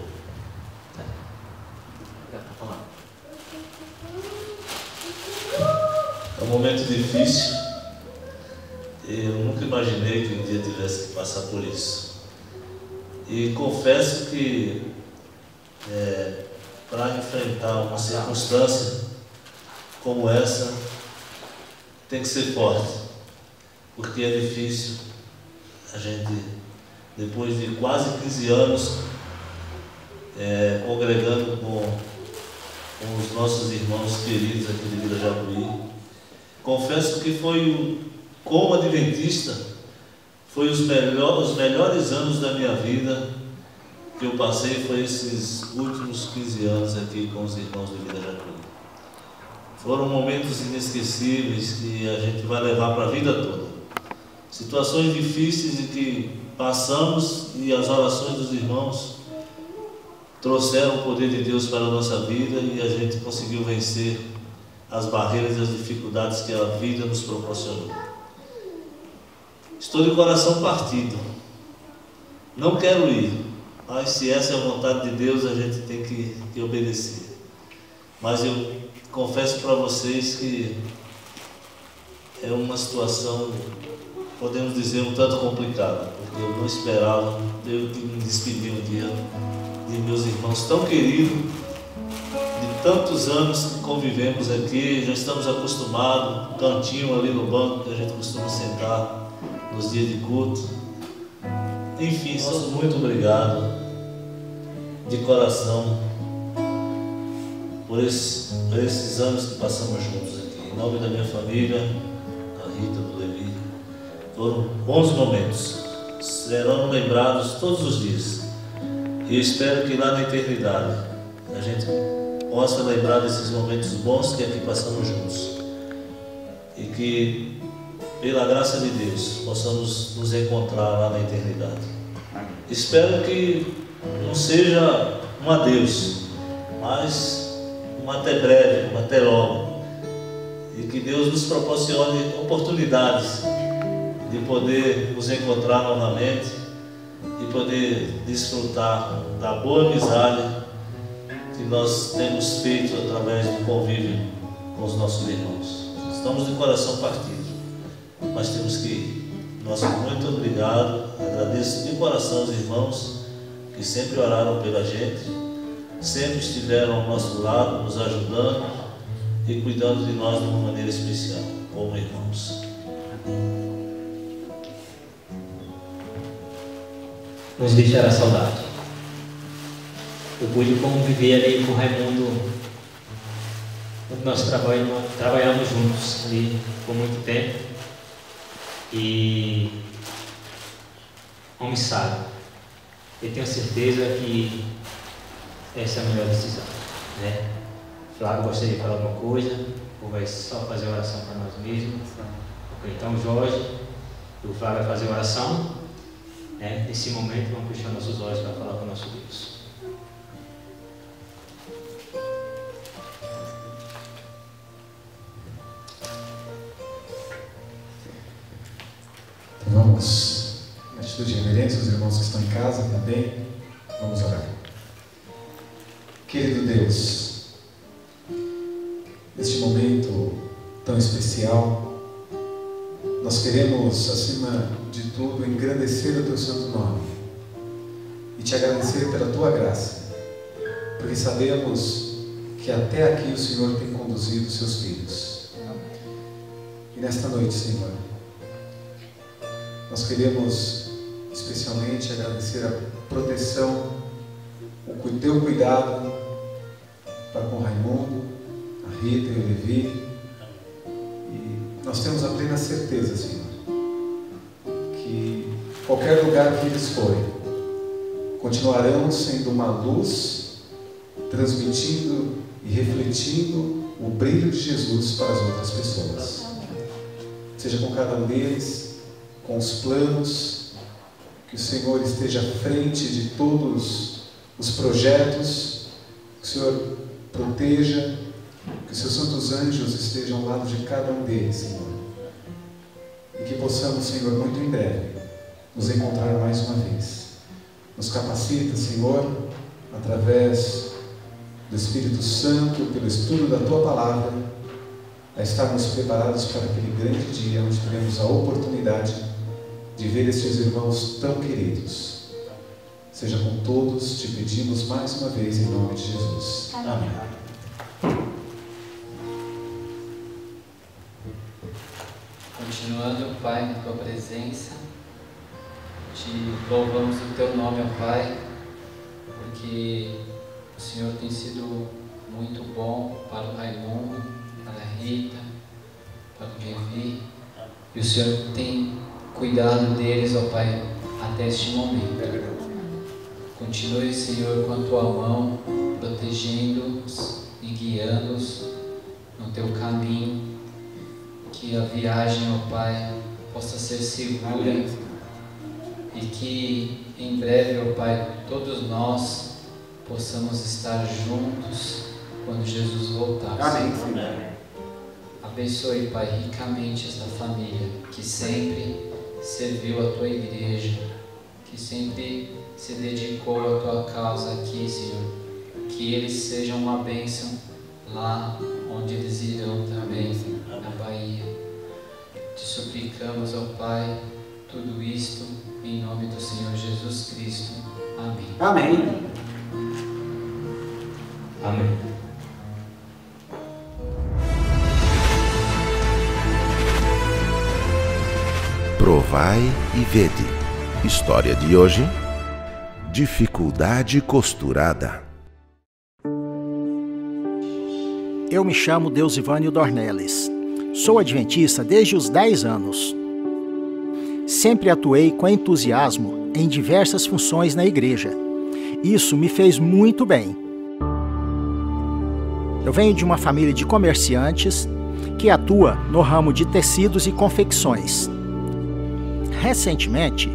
É um momento difícil. Eu nunca imaginei que um dia tivesse que passar por isso. E confesso que para enfrentar uma circunstância como essa tem que ser forte, porque é difícil a gente, depois de quase 15 anos congregando com os nossos irmãos queridos aqui de Vila Jacuí, confesso que como adventista, foi os melhores anos da minha vida que eu passei, foi esses últimos 15 anos aqui com os irmãos de Vila Jacuí. Foram momentos inesquecíveis que a gente vai levar para a vida toda. Situações difíceis em que passamos e as orações dos irmãos trouxeram o poder de Deus para a nossa vida e a gente conseguiu vencer as barreiras e as dificuldades que a vida nos proporcionou. Estou de coração partido. Não quero ir, mas se essa é a vontade de Deus, a gente tem que obedecer. Mas eu confesso para vocês que é uma situação, podemos dizer, um tanto complicada, porque eu não esperava eu me despedir um dia de meus irmãos tão queridos, de tantos anos que convivemos aqui, já estamos acostumados, um cantinho ali no banco que a gente costuma sentar nos dias de culto. Enfim, nosso muito obrigado de coração por esses anos que passamos juntos aqui. Em nome da minha família, a Rita, do Levi, foram bons momentos, serão lembrados todos os dias. E eu espero que lá na eternidade a gente possa lembrar desses momentos bons que aqui passamos juntos. E que, pela graça de Deus, possamos nos encontrar lá na eternidade. Espero que não seja um adeus, mas um até breve, um até logo. E que Deus nos proporcione oportunidades de poder nos encontrar novamente e poder desfrutar da boa amizade que nós temos feito através do convívio com os nossos irmãos. Estamos de coração partido, mas temos que ir. Nosso muito obrigado, agradeço de coração aos irmãos que sempre oraram pela gente, sempre estiveram ao nosso lado, nos ajudando e cuidando de nós de uma maneira especial, como irmãos. Nos deixará saudade. Eu pude conviver ali com o Raimundo, quando nós trabalhamos juntos ali por muito tempo. E homem sábio, eu tenho certeza que essa é a melhor decisão, né? Flávio, gostaria de falar alguma coisa? Ou vai só fazer oração para nós mesmos? Ok, então Jorge e o Flávio vai fazer oração, né? Nesse momento vamos fechar nossos olhos para falar com o nosso Deus. Vamos, em atitude de reverência, os irmãos que estão em casa também, vamos orar. Querido Deus, neste momento tão especial, nós queremos, acima de tudo, engrandecer o Teu santo nome e Te agradecer pela Tua graça, porque sabemos que até aqui o Senhor tem conduzido os Seus filhos. E nesta noite, Senhor, nós queremos especialmente agradecer a proteção, o Teu cuidado para com Raimundo, a Rita e o Levi. E nós temos a plena certeza, Senhor, que qualquer lugar que eles forem, continuarão sendo uma luz, transmitindo e refletindo o brilho de Jesus para as outras pessoas. Seja com cada um deles, com os planos, que o Senhor esteja à frente de todos os projetos, que o Senhor proteja, que os Seus santos anjos estejam ao lado de cada um deles, Senhor. E que possamos, Senhor, muito em breve, nos encontrar mais uma vez. Nos capacita, Senhor, através do Espírito Santo, pelo estudo da Tua Palavra, a estarmos preparados para aquele grande dia onde teremos a oportunidade de ver estes irmãos tão queridos. Seja com todos, te pedimos mais uma vez em nome de Jesus. Amém. Continuando, Pai, na Tua presença, te louvamos o Teu nome, ó Pai, porque o Senhor tem sido muito bom para o Raimundo, para a Rita, para o Levi, e o Senhor tem cuidado deles, ó Pai, até este momento. Continue, Senhor, com a Tua mão, protegendo-os e guiando-os no Teu caminho, que a viagem, ó Pai, possa ser segura e que em breve, ó Pai, todos nós possamos estar juntos quando Jesus voltar. Amém. Abençoe, Pai, ricamente esta família que sempre serviu a Tua igreja, que sempre se dedicou à Tua causa aqui, Senhor. Que eles sejam uma bênção lá onde eles irão também, na Bahia. Te suplicamos, ó Pai, tudo isto em nome do Senhor Jesus Cristo. Amém. Amém. Amém. Provai e vede. História de hoje: dificuldade costurada. Eu me chamo Deusivânio Dornelles. Sou adventista desde os 10 anos. Sempre atuei com entusiasmo em diversas funções na igreja. Isso me fez muito bem. Eu venho de uma família de comerciantes que atua no ramo de tecidos e confecções. Recentemente,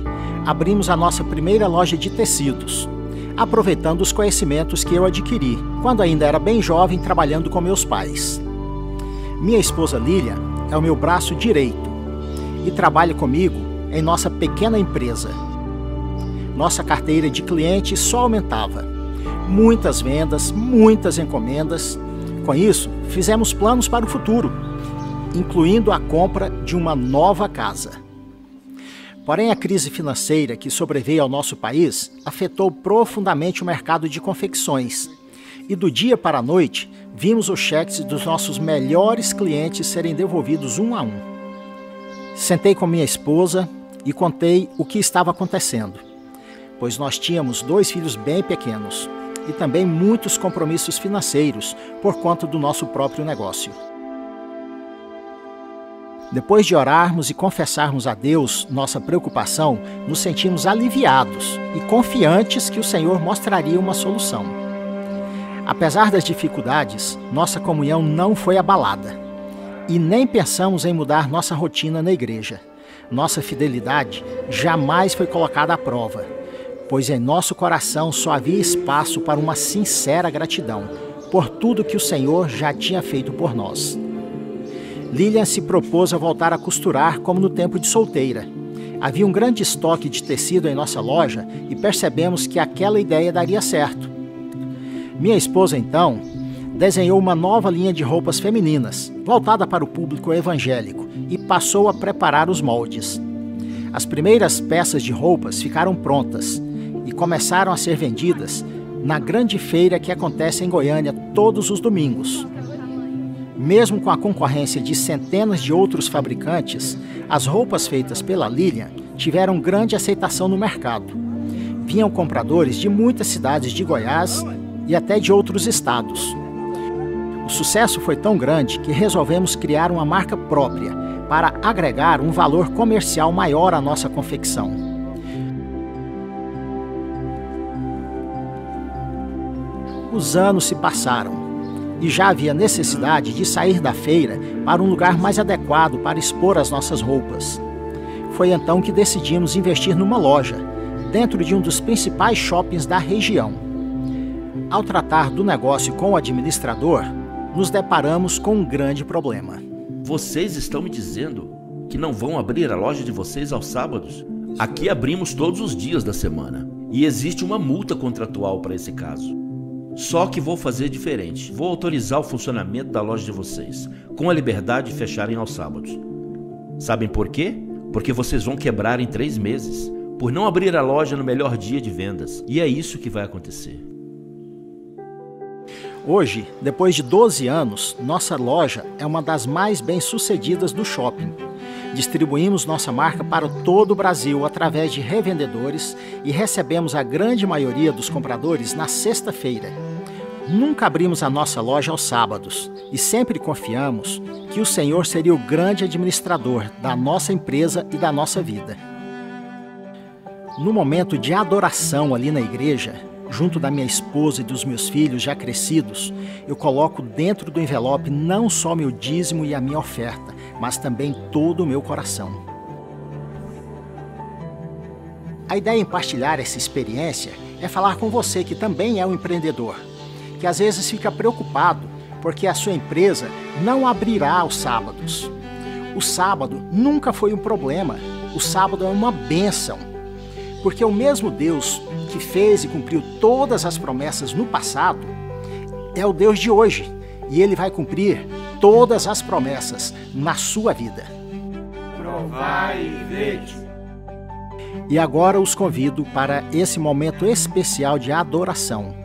abrimos a nossa primeira loja de tecidos, aproveitando os conhecimentos que eu adquiri quando ainda era bem jovem trabalhando com meus pais. Minha esposa Lília é o meu braço direito e trabalha comigo em nossa pequena empresa. Nossa carteira de clientes só aumentava. Muitas vendas, muitas encomendas. Com isso, fizemos planos para o futuro, incluindo a compra de uma nova casa. Porém, a crise financeira que sobreveio ao nosso país afetou profundamente o mercado de confecções. E do dia para a noite, vimos os cheques dos nossos melhores clientes serem devolvidos um a um. Sentei com minha esposa e contei o que estava acontecendo, pois nós tínhamos 2 filhos bem pequenos e também muitos compromissos financeiros por conta do nosso próprio negócio. Depois de orarmos e confessarmos a Deus nossa preocupação, nos sentimos aliviados e confiantes que o Senhor mostraria uma solução. Apesar das dificuldades, nossa comunhão não foi abalada e nem pensamos em mudar nossa rotina na igreja. Nossa fidelidade jamais foi colocada à prova, pois em nosso coração só havia espaço para uma sincera gratidão por tudo que o Senhor já tinha feito por nós. Lilian se propôs a voltar a costurar como no tempo de solteira. Havia um grande estoque de tecido em nossa loja e percebemos que aquela ideia daria certo. Minha esposa, então, desenhou uma nova linha de roupas femininas voltada para o público evangélico, e passou a preparar os moldes. As primeiras peças de roupas ficaram prontas e começaram a ser vendidas na grande feira que acontece em Goiânia todos os domingos. Mesmo com a concorrência de centenas de outros fabricantes, as roupas feitas pela Lilian tiveram grande aceitação no mercado. Vinham compradores de muitas cidades de Goiás e até de outros estados. O sucesso foi tão grande que resolvemos criar uma marca própria para agregar um valor comercial maior à nossa confecção. Os anos se passaram e já havia necessidade de sair da feira para um lugar mais adequado para expor as nossas roupas. Foi então que decidimos investir numa loja, dentro de um dos principais shoppings da região. Ao tratar do negócio com o administrador, nos deparamos com um grande problema. Vocês estão me dizendo que não vão abrir a loja de vocês aos sábados? Aqui abrimos todos os dias da semana e existe uma multa contratual para esse caso. Só que vou fazer diferente. Vou autorizar o funcionamento da loja de vocês, com a liberdade de fecharem aos sábados. Sabem por quê? Porque vocês vão quebrar em 3 meses, por não abrir a loja no melhor dia de vendas. E é isso que vai acontecer. Hoje, depois de 12 anos, nossa loja é uma das mais bem-sucedidas do shopping. Distribuímos nossa marca para todo o Brasil através de revendedores e recebemos a grande maioria dos compradores na sexta-feira. Nunca abrimos a nossa loja aos sábados e sempre confiamos que o Senhor seria o grande administrador da nossa empresa e da nossa vida. No momento de adoração ali na igreja, junto da minha esposa e dos meus filhos já crescidos, eu coloco dentro do envelope não só meu dízimo e a minha oferta, mas também todo o meu coração. A ideia em partilhar essa experiência é falar com você que também é um empreendedor, que às vezes fica preocupado porque a sua empresa não abrirá aos sábados. O sábado nunca foi um problema, o sábado é uma bênção, porque o mesmo Deus que fez e cumpriu todas as promessas no passado é o Deus de hoje, e Ele vai cumprir todas as promessas na sua vida. Provai e vede. E agora os convido para esse momento especial de adoração.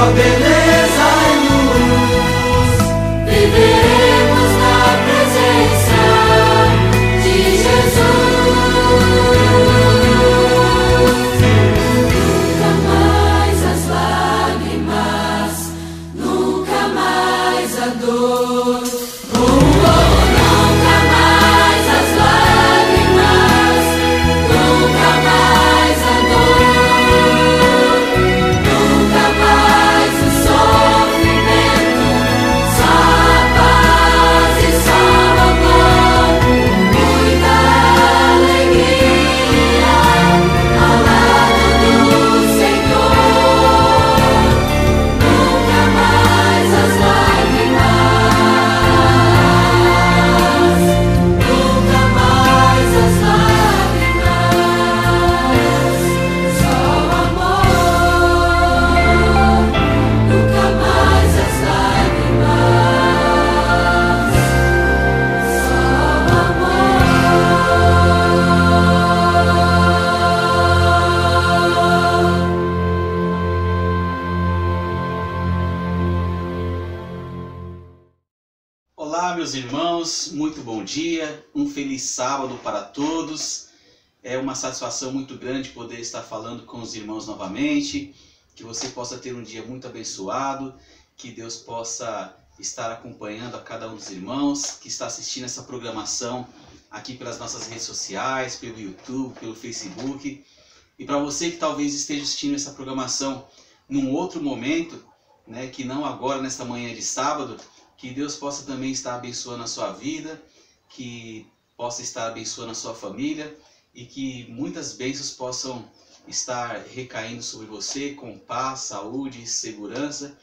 só beleza e luz. Viveremos na presença de Jesus. Nunca mais as lágrimas, nunca mais a dor. Nunca mais as lágrimas, nunca mais a dor. Nunca mais o sofrimento, só a paz e só o amor. Muita alegria ao lado do Senhor. Nunca mais as lágrimas, nunca mais as lágrimas, só o amor. Nunca mais as lágrimas, só o amor. Olá, meus irmãos, muito bom dia, um feliz sábado para todos. É uma satisfação muito grande poder estar falando com os irmãos novamente, que você possa ter um dia muito abençoado, que Deus possa estar acompanhando a cada um dos irmãos que está assistindo essa programação aqui pelas nossas redes sociais, pelo YouTube, pelo Facebook. E para você que talvez esteja assistindo essa programação num outro momento, né, que não agora nesta manhã de sábado, que Deus possa também estar abençoando a sua vida, que possa estar abençoando a sua família e que muitas bênçãos possam estar recaindo sobre você com paz, saúde, segurança,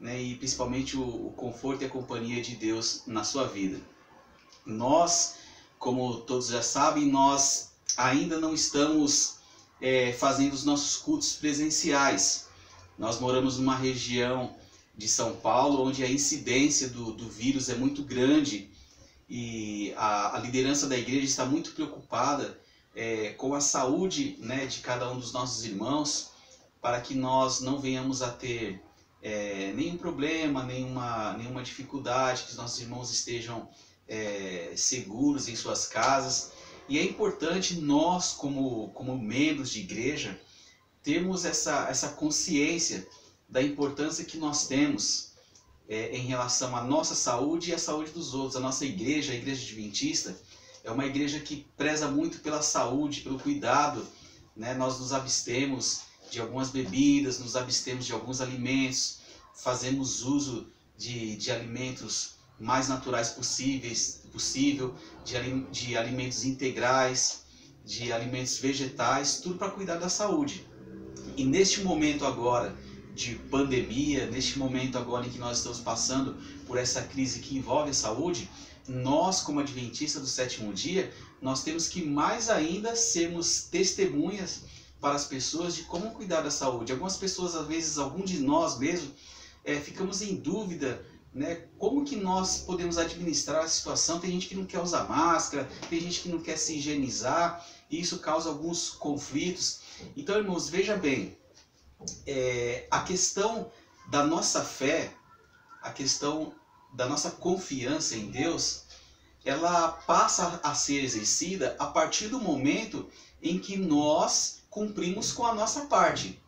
né, e principalmente o conforto e a companhia de Deus na sua vida. Nós, como todos já sabem, nós ainda não estamos fazendo os nossos cultos presenciais. Nós moramos numa região de São Paulo, onde a incidência do vírus é muito grande e a liderança da igreja está muito preocupada com a saúde, né, de cada um dos nossos irmãos, para que nós não venhamos a ter nenhum problema, nenhuma dificuldade, que os nossos irmãos estejam seguros em suas casas. E é importante nós, como membros de igreja, termos essa consciência da importância que nós temos em relação à nossa saúde e à saúde dos outros. A nossa igreja, a Igreja Adventista, é uma igreja que preza muito pela saúde, pelo cuidado, né? Nós nos abstemos de algumas bebidas, nos abstemos de alguns alimentos, fazemos uso de alimentos mais naturais possível, de alimentos integrais, de alimentos vegetais, tudo para cuidar da saúde. E neste momento agora de pandemia, neste momento agora em que nós estamos passando por essa crise que envolve a saúde, nós, como adventistas do sétimo dia, nós temos que mais ainda sermos testemunhas para as pessoas de como cuidar da saúde. Algumas pessoas, às vezes, algum de nós mesmo, ficamos em dúvida, né, como que nós podemos administrar a situação. Tem gente que não quer usar máscara, tem gente que não quer se higienizar, e isso causa alguns conflitos. Então, irmãos, veja bem, a questão da nossa fé, a questão da nossa confiança em Deus, ela passa a ser exercida a partir do momento em que nós cumprimos com a nossa parte,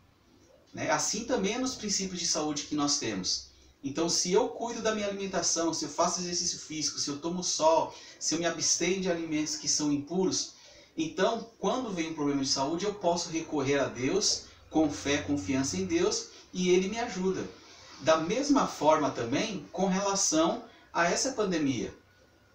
né? Assim também é nos princípios de saúde que nós temos. Então, se eu cuido da minha alimentação, se eu faço exercício físico, se eu tomo sol, se eu me abstenho de alimentos que são impuros, então, quando vem um problema de saúde, eu posso recorrer a Deus com fé, confiança em Deus, e Ele me ajuda. Da mesma forma também com relação a essa pandemia.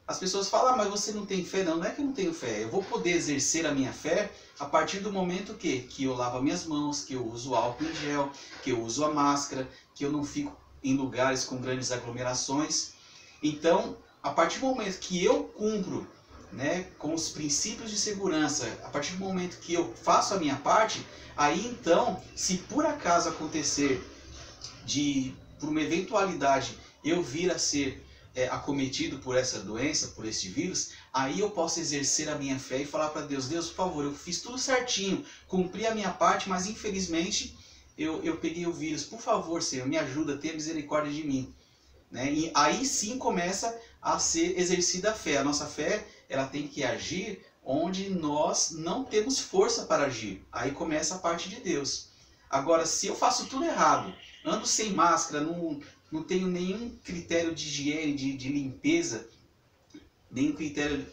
As pessoas falam, mas você não tem fé? Não, não é que eu não tenho fé. Eu vou poder exercer a minha fé a partir do momento que eu lavo as minhas mãos, que eu uso álcool em gel, que eu uso a máscara, que eu não fico em lugares com grandes aglomerações. Então, a partir do momento que eu cumpro, né, com os princípios de segurança, a partir do momento que eu faço a minha parte, aí então, se por acaso acontecer por uma eventualidade eu vir a ser acometido por essa doença, por esse vírus, aí eu posso exercer a minha fé e falar para Deus, Deus, por favor, eu fiz tudo certinho, cumpri a minha parte, mas infelizmente eu peguei o vírus. Por favor, Senhor, me ajuda, tenha misericórdia de mim. Né? E aí sim começa a ser exercida a fé. A nossa fé, ela tem que agir onde nós não temos força para agir. Aí começa a parte de Deus. Agora, se eu faço tudo errado, ando sem máscara, não tenho nenhum critério de higiene, de limpeza, nenhum critério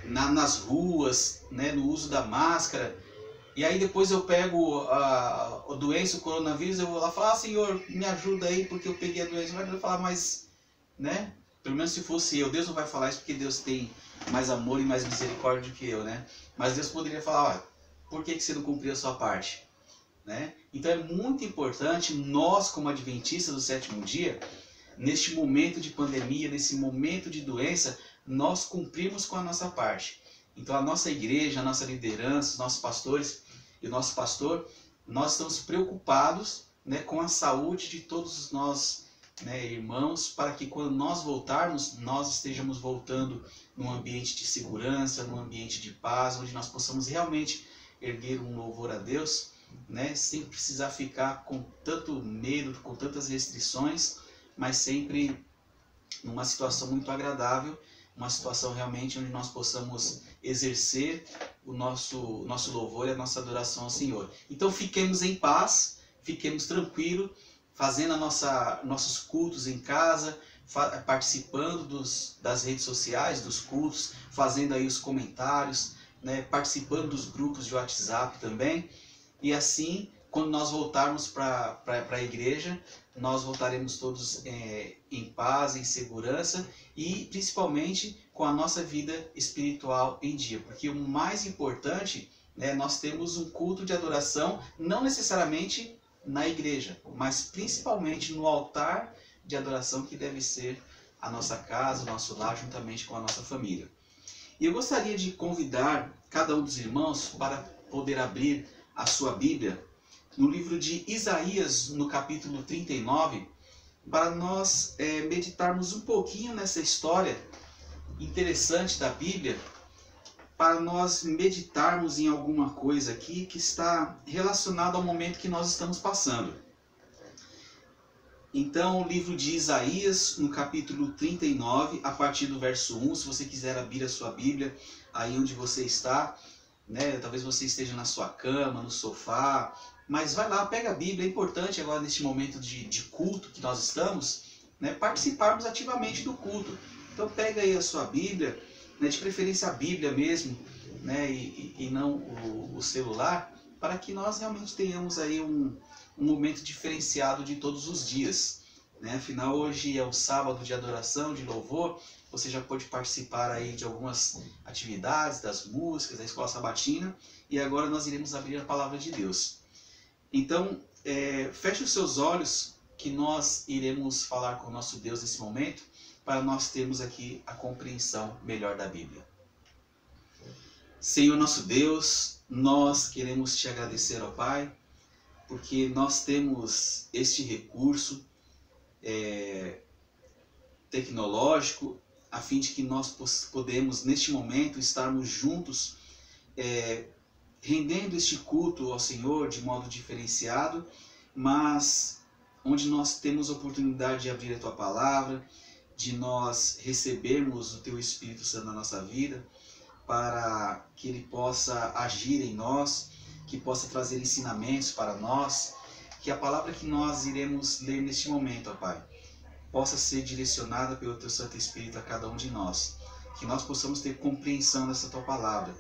nas ruas, né, no uso da máscara, e aí depois eu pego a doença, o coronavírus, eu vou lá falar, Senhor, me ajuda aí porque eu peguei a doença. Vai falar, mas, né, pelo menos se fosse eu, Deus não vai falar isso porque Deus tem mais amor e mais misericórdia do que eu, né? Mas Deus poderia falar, por que você não cumpriu a sua parte? Né? Então é muito importante nós, como adventistas do sétimo dia, neste momento de pandemia, nesse momento de doença, nós cumprimos com a nossa parte. Então a nossa igreja, a nossa liderança, os nossos pastores e o nosso pastor, nós estamos preocupados, né, com a saúde de todos nós, né, irmãos, para que quando nós voltarmos, nós estejamos voltando num ambiente de segurança, num ambiente de paz, onde nós possamos realmente erguer um louvor a Deus, né, sem precisar ficar com tanto medo, com tantas restrições, mas sempre numa situação muito agradável, uma situação realmente onde nós possamos exercer o nosso louvor e a nossa adoração ao Senhor. Então fiquemos em paz, fiquemos tranquilos, fazendo nossos cultos em casa, participando das redes sociais, dos cultos, fazendo aí os comentários, né, participando dos grupos de WhatsApp também. E assim, quando nós voltarmos para a igreja, nós voltaremos todos em paz, em segurança e principalmente com a nossa vida espiritual em dia. Porque o mais importante, né, nós temos um culto de adoração, não necessariamente na igreja, mas principalmente no altar de adoração que deve ser a nossa casa, o nosso lar, juntamente com a nossa família. E eu gostaria de convidar cada um dos irmãos para poder abrir a sua Bíblia no livro de Isaías, no capítulo 39, para nós meditarmos um pouquinho nessa história interessante da Bíblia, para nós meditarmos em alguma coisa aqui que está relacionada ao momento que nós estamos passando. Então, o livro de Isaías, no capítulo 39, a partir do verso 1, se você quiser abrir a sua Bíblia, aí onde você está, né? Talvez você esteja na sua cama, no sofá, mas vai lá, pega a Bíblia. É importante agora, neste momento de culto que nós estamos, né, participarmos ativamente do culto. Então pega aí a sua Bíblia, né, de preferência a Bíblia mesmo, né, e não o celular, para que nós realmente tenhamos aí um momento diferenciado de todos os dias. Né? Afinal, hoje é o sábado de adoração, de louvor. Você já pode participar aí de algumas atividades, das músicas, da escola sabatina. E agora nós iremos abrir a palavra de Deus. Então, feche os seus olhos, que nós iremos falar com o nosso Deus nesse momento, para nós termos aqui a compreensão melhor da Bíblia. Senhor nosso Deus, nós queremos te agradecer, ó Pai, porque nós temos este recurso tecnológico, a fim de que nós podemos, neste momento, estarmos juntos, rendendo este culto ao Senhor de modo diferenciado, mas onde nós temos a oportunidade de abrir a Tua Palavra, de nós recebermos o Teu Espírito Santo na nossa vida, para que Ele possa agir em nós, que possa trazer ensinamentos para nós, que a palavra que nós iremos ler neste momento, ó Pai, possa ser direcionada pelo Teu Santo Espírito a cada um de nós, que nós possamos ter compreensão dessa Tua Palavra,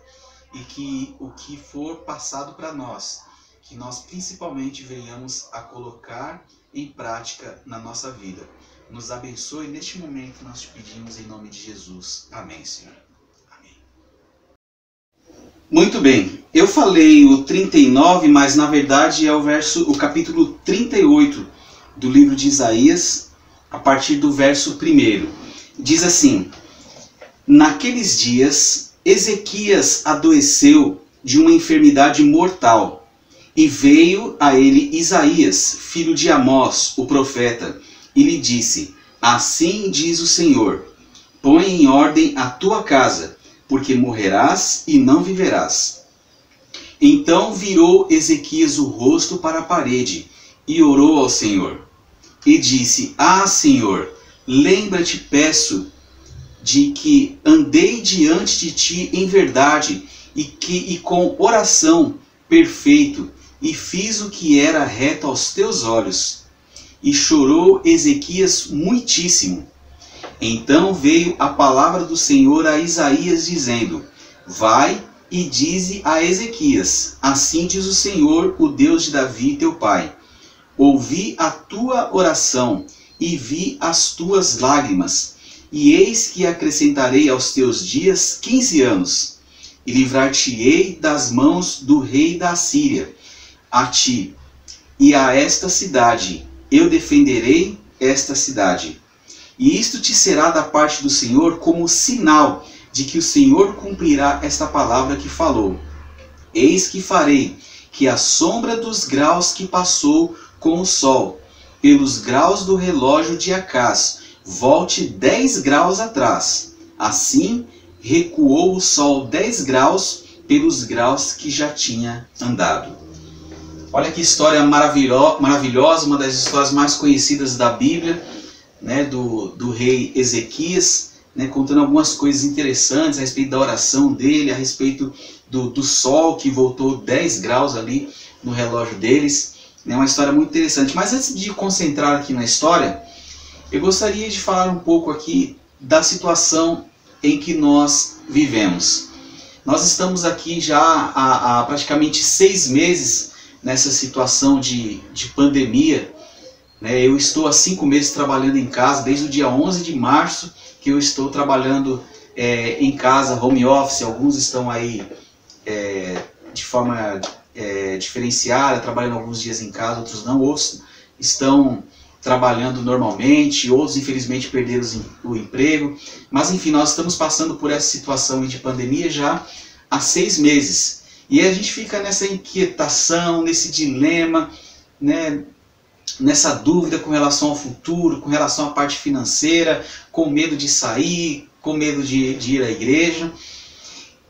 e que o que for passado para nós, que nós principalmente venhamos a colocar em prática na nossa vida. Nos abençoe neste momento, nós te pedimos em nome de Jesus. Amém, Senhor. Amém. Muito bem, eu falei o 39, mas na verdade é o capítulo 38 do livro de Isaías, a partir do verso 1. Diz assim: naqueles dias, Ezequias adoeceu de uma enfermidade mortal, e veio a ele Isaías, filho de Amós, o profeta, e lhe disse: assim diz o Senhor, põe em ordem a tua casa, porque morrerás e não viverás. Então virou Ezequias o rosto para a parede e orou ao Senhor. E disse: Ah, Senhor, lembra-te, peço, de que andei diante de ti em verdade e com oração perfeito, e fiz o que era reto aos teus olhos. E chorou Ezequias muitíssimo. Então veio a palavra do Senhor a Isaías, dizendo: Vai e dize a Ezequias: Assim diz o Senhor, o Deus de Davi, teu pai: Ouvi a tua oração e vi as tuas lágrimas, e eis que acrescentarei aos teus dias 15 anos, e livrar-te-ei das mãos do rei da Assíria. A ti e a esta cidade eu defenderei esta cidade. E isto te será da parte do Senhor como sinal de que o Senhor cumprirá esta palavra que falou. Eis que farei que a sombra dos graus que passou com o sol, pelos graus do relógio de Acás, volte 10 graus atrás. Assim recuou o sol 10 graus pelos graus que já tinha andado. Olha que história maravilhosa, uma das histórias mais conhecidas da Bíblia, né, do rei Ezequias, né, contando algumas coisas interessantes a respeito da oração dele, a respeito do sol que voltou 10 graus ali no relógio deles. É uma história muito interessante. Mas antes de concentrar aqui na história, eu gostaria de falar um pouco aqui da situação em que nós vivemos. Nós estamos aqui já há praticamente 6 meses nessa situação de pandemia. Eu estou há 5 meses trabalhando em casa, desde o dia 11 de março que eu estou trabalhando em casa, home office. Alguns estão aí de forma diferenciada, trabalhando alguns dias em casa, outros não, outros estão trabalhando normalmente, outros infelizmente perderam o emprego. Mas enfim, nós estamos passando por essa situação de pandemia já há 6 meses. E a gente fica nessa inquietação, nesse dilema, né? Nessa dúvida com relação ao futuro, com relação à parte financeira, com medo de sair, com medo de ir à igreja.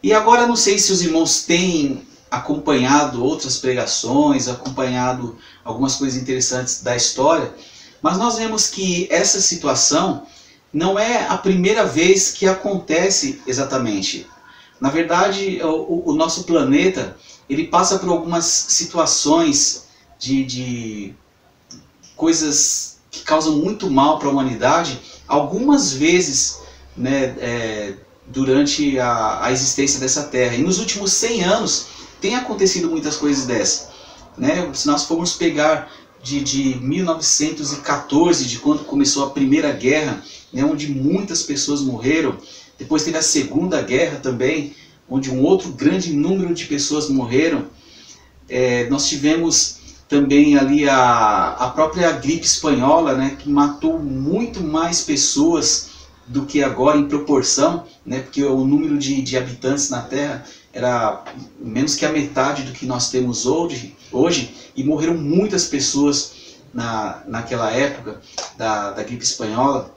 E agora não sei se os irmãos têm acompanhado outras pregações, acompanhado algumas coisas interessantes da história, mas nós vemos que essa situação não é a primeira vez que acontece exatamente. Na verdade, o nosso planeta, ele passa por algumas situações de coisas que causam muito mal para a humanidade, algumas vezes, né, durante a existência dessa Terra. E nos últimos 100 anos tem acontecido muitas coisas dessas. Né? Se nós formos pegar de 1914, de quando começou a Primeira Guerra, né, onde muitas pessoas morreram, depois teve a Segunda Guerra também, onde um outro grande número de pessoas morreram. Nós tivemos também ali a própria gripe espanhola, né, que matou muito mais pessoas do que agora em proporção, né, porque o número de habitantes na Terra era menos que a metade do que nós temos hoje, e morreram muitas pessoas naquela época da gripe espanhola.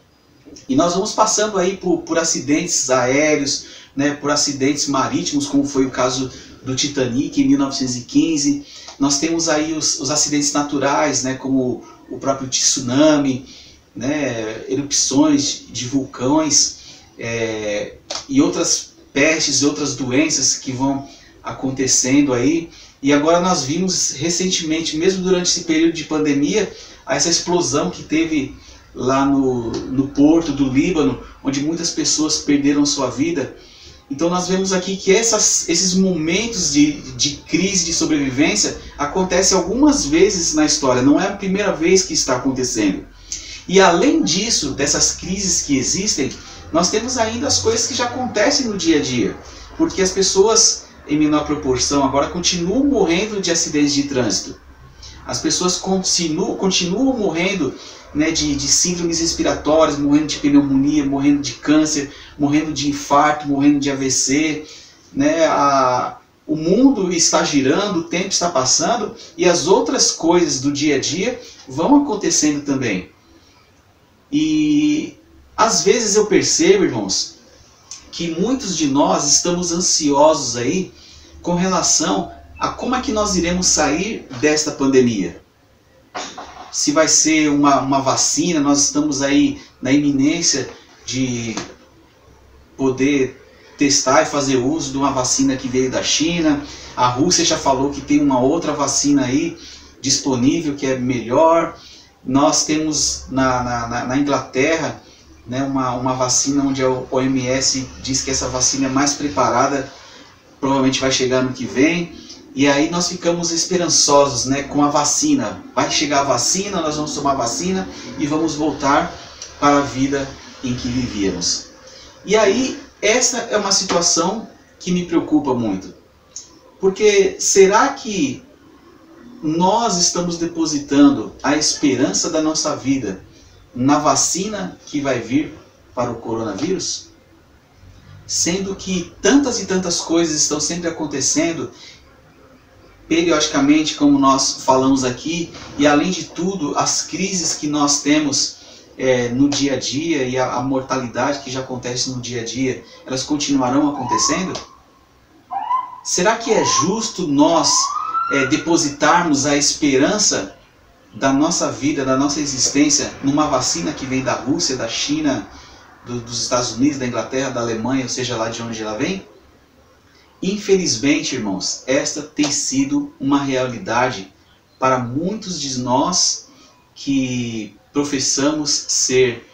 E nós vamos passando aí por acidentes aéreos, né, por acidentes marítimos, como foi o caso do Titanic em 1915. Nós temos aí os acidentes naturais, né, como o próprio tsunami, né, erupções de vulcões e outras pestes e outras doenças que vão acontecendo aí. E agora nós vimos recentemente, mesmo durante esse período de pandemia, essa explosão que teve lá no porto do Líbano, onde muitas pessoas perderam sua vida. Então nós vemos aqui que esses momentos de crise, de sobrevivência, acontecem algumas vezes na história, não é a primeira vez que está acontecendo. E além disso, dessas crises que existem, nós temos ainda as coisas que já acontecem no dia a dia, porque as pessoas, em menor proporção, agora continuam morrendo de acidentes de trânsito. As pessoas continuam morrendo, né, de síndromes respiratórias, morrendo de pneumonia, morrendo de câncer, morrendo de infarto, morrendo de AVC. Né? O mundo está girando, o tempo está passando e as outras coisas do dia a dia vão acontecendo também. E às vezes eu percebo, irmãos, que muitos de nós estamos ansiosos aí com relação a como é que nós iremos sair desta pandemia. Se vai ser uma vacina, nós estamos aí na iminência de poder testar e fazer uso de uma vacina que veio da China. A Rússia já falou que tem uma outra vacina aí disponível que é melhor. Nós temos na Inglaterra, né, uma vacina onde a OMS diz que essa vacina é mais preparada, provavelmente vai chegar no que vem. E aí nós ficamos esperançosos, né, com a vacina. Vai chegar a vacina, nós vamos tomar a vacina e vamos voltar para a vida em que vivíamos. E aí, essa é uma situação que me preocupa muito. Porque será que nós estamos depositando a esperança da nossa vida na vacina que vai vir para o coronavírus? Sendo que tantas e tantas coisas estão sempre acontecendo periodicamente, como nós falamos aqui, e além de tudo, as crises que nós temos no dia a dia e a mortalidade que já acontece no dia a dia, elas continuarão acontecendo? Será que é justo nós depositarmos a esperança da nossa vida, da nossa existência, numa vacina que vem da Rússia, da China, dos Estados Unidos, da Inglaterra, da Alemanha, ou seja, lá de onde ela vem? Infelizmente, irmãos, esta tem sido uma realidade para muitos de nós que professamos ser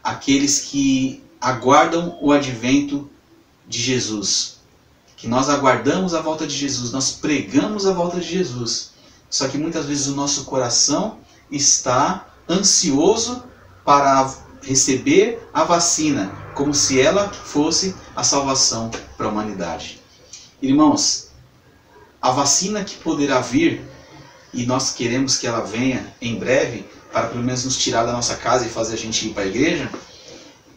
aqueles que aguardam o advento de Jesus. Que nós aguardamos a volta de Jesus, nós pregamos a volta de Jesus. Só que muitas vezes o nosso coração está ansioso para receber a vacina, como se ela fosse a salvação para a humanidade. Irmãos, a vacina que poderá vir, e nós queremos que ela venha em breve, para pelo menos nos tirar da nossa casa e fazer a gente ir para a igreja,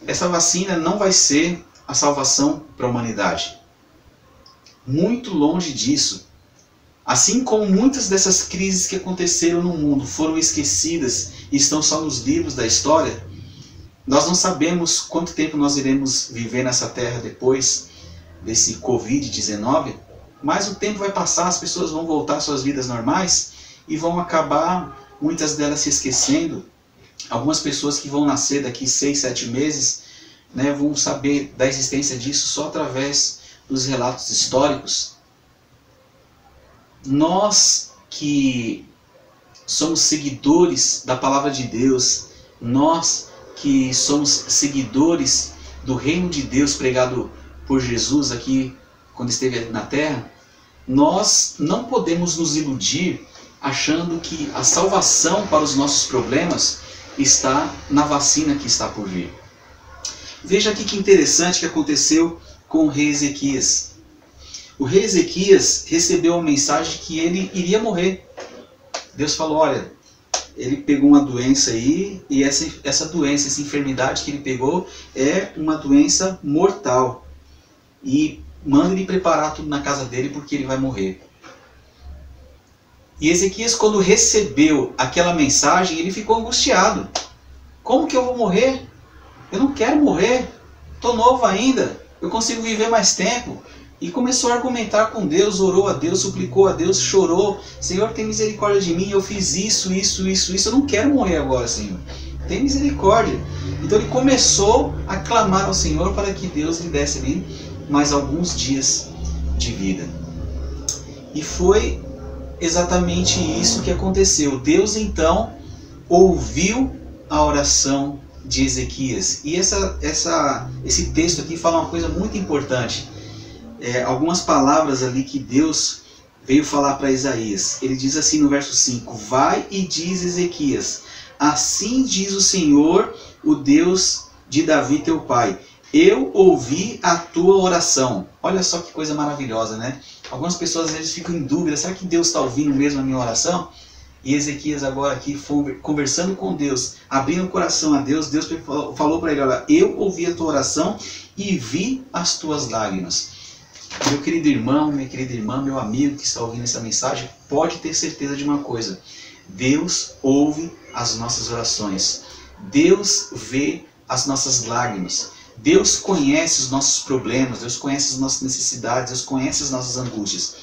essa vacina não vai ser a salvação para a humanidade. Muito longe disso. Assim como muitas dessas crises que aconteceram no mundo foram esquecidas e estão só nos livros da história, nós não sabemos quanto tempo nós iremos viver nessa terra depois desse Covid-19, mas o tempo vai passar, as pessoas vão voltar às suas vidas normais e vão acabar, muitas delas se esquecendo. Algumas pessoas que vão nascer daqui 6, 7 meses, né, vão saber da existência disso só através dos relatos históricos. Nós que somos seguidores da palavra de Deus, nós que somos seguidores do reino de Deus pregado por Jesus aqui quando esteve na terra, nós não podemos nos iludir achando que a salvação para os nossos problemas está na vacina que está por vir. Veja aqui que interessante que aconteceu com o rei Ezequias. O rei Ezequias recebeu uma mensagem que ele iria morrer. Deus falou, olha, ele pegou uma doença aí, e essa doença, essa enfermidade que ele pegou é uma doença mortal. E manda ele preparar tudo na casa dele porque ele vai morrer. E Ezequias, quando recebeu aquela mensagem, ele ficou angustiado. Como que eu vou morrer? Eu não quero morrer. Estou novo ainda. Eu consigo viver mais tempo. E começou a argumentar com Deus, orou a Deus, suplicou a Deus, chorou. Senhor, tem misericórdia de mim, eu fiz isso. Eu não quero morrer agora, Senhor. Tem misericórdia. Então ele começou a clamar ao Senhor para que Deus lhe desse ali mais alguns dias de vida. E foi exatamente isso que aconteceu. Deus então ouviu a oração de Ezequias. E esse texto aqui fala uma coisa muito importante. Algumas palavras ali que Deus veio falar para Isaías. Ele diz assim no verso 5: vai e diz Ezequias, assim diz o Senhor, o Deus de Davi teu pai, eu ouvi a tua oração. Olha só que coisa maravilhosa, né? Algumas pessoas às vezes ficam em dúvida, será que Deus está ouvindo mesmo a minha oração? E Ezequias agora aqui, conversando com Deus, abrindo o coração a Deus, Deus falou para ele, olha, eu ouvi a tua oração e vi as tuas lágrimas. Meu querido irmão, minha querida irmã, meu amigo que está ouvindo essa mensagem, pode ter certeza de uma coisa. Deus ouve as nossas orações. Deus vê as nossas lágrimas. Deus conhece os nossos problemas, Deus conhece as nossas necessidades, Deus conhece as nossas angústias.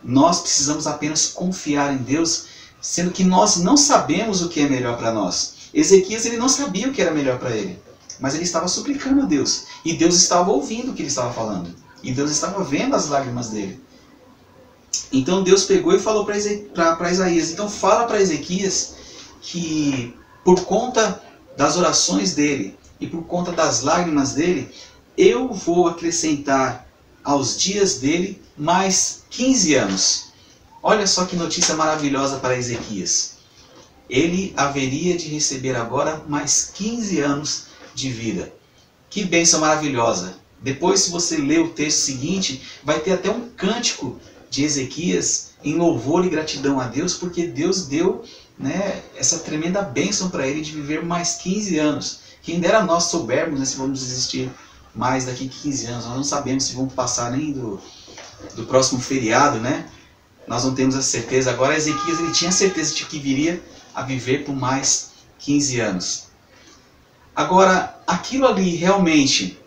Nós precisamos apenas confiar em Deus, sendo que nós não sabemos o que é melhor para nós. Ezequias, ele não sabia o que era melhor para ele, mas ele estava suplicando a Deus. E Deus estava ouvindo o que ele estava falando. E Deus estava vendo as lágrimas dele. Então Deus pegou e falou para Isaías, então fala para Ezequias que por conta das orações dele e por conta das lágrimas dele, eu vou acrescentar aos dias dele mais 15 anos. Olha só que notícia maravilhosa para Ezequias. Ele haveria de receber agora mais 15 anos de vida. Que bênção maravilhosa. Depois, se você ler o texto seguinte, vai ter até um cântico de Ezequias em louvor e gratidão a Deus, porque Deus deu, né, essa tremenda bênção para ele de viver mais 15 anos. Quem dera nós soubermos, né, se vamos existir mais daqui a 15 anos. Nós não sabemos se vamos passar nem do próximo feriado, né? Nós não temos a certeza. Agora Ezequias, ele tinha certeza de que viria a viver por mais 15 anos. Agora, aquilo ali realmente,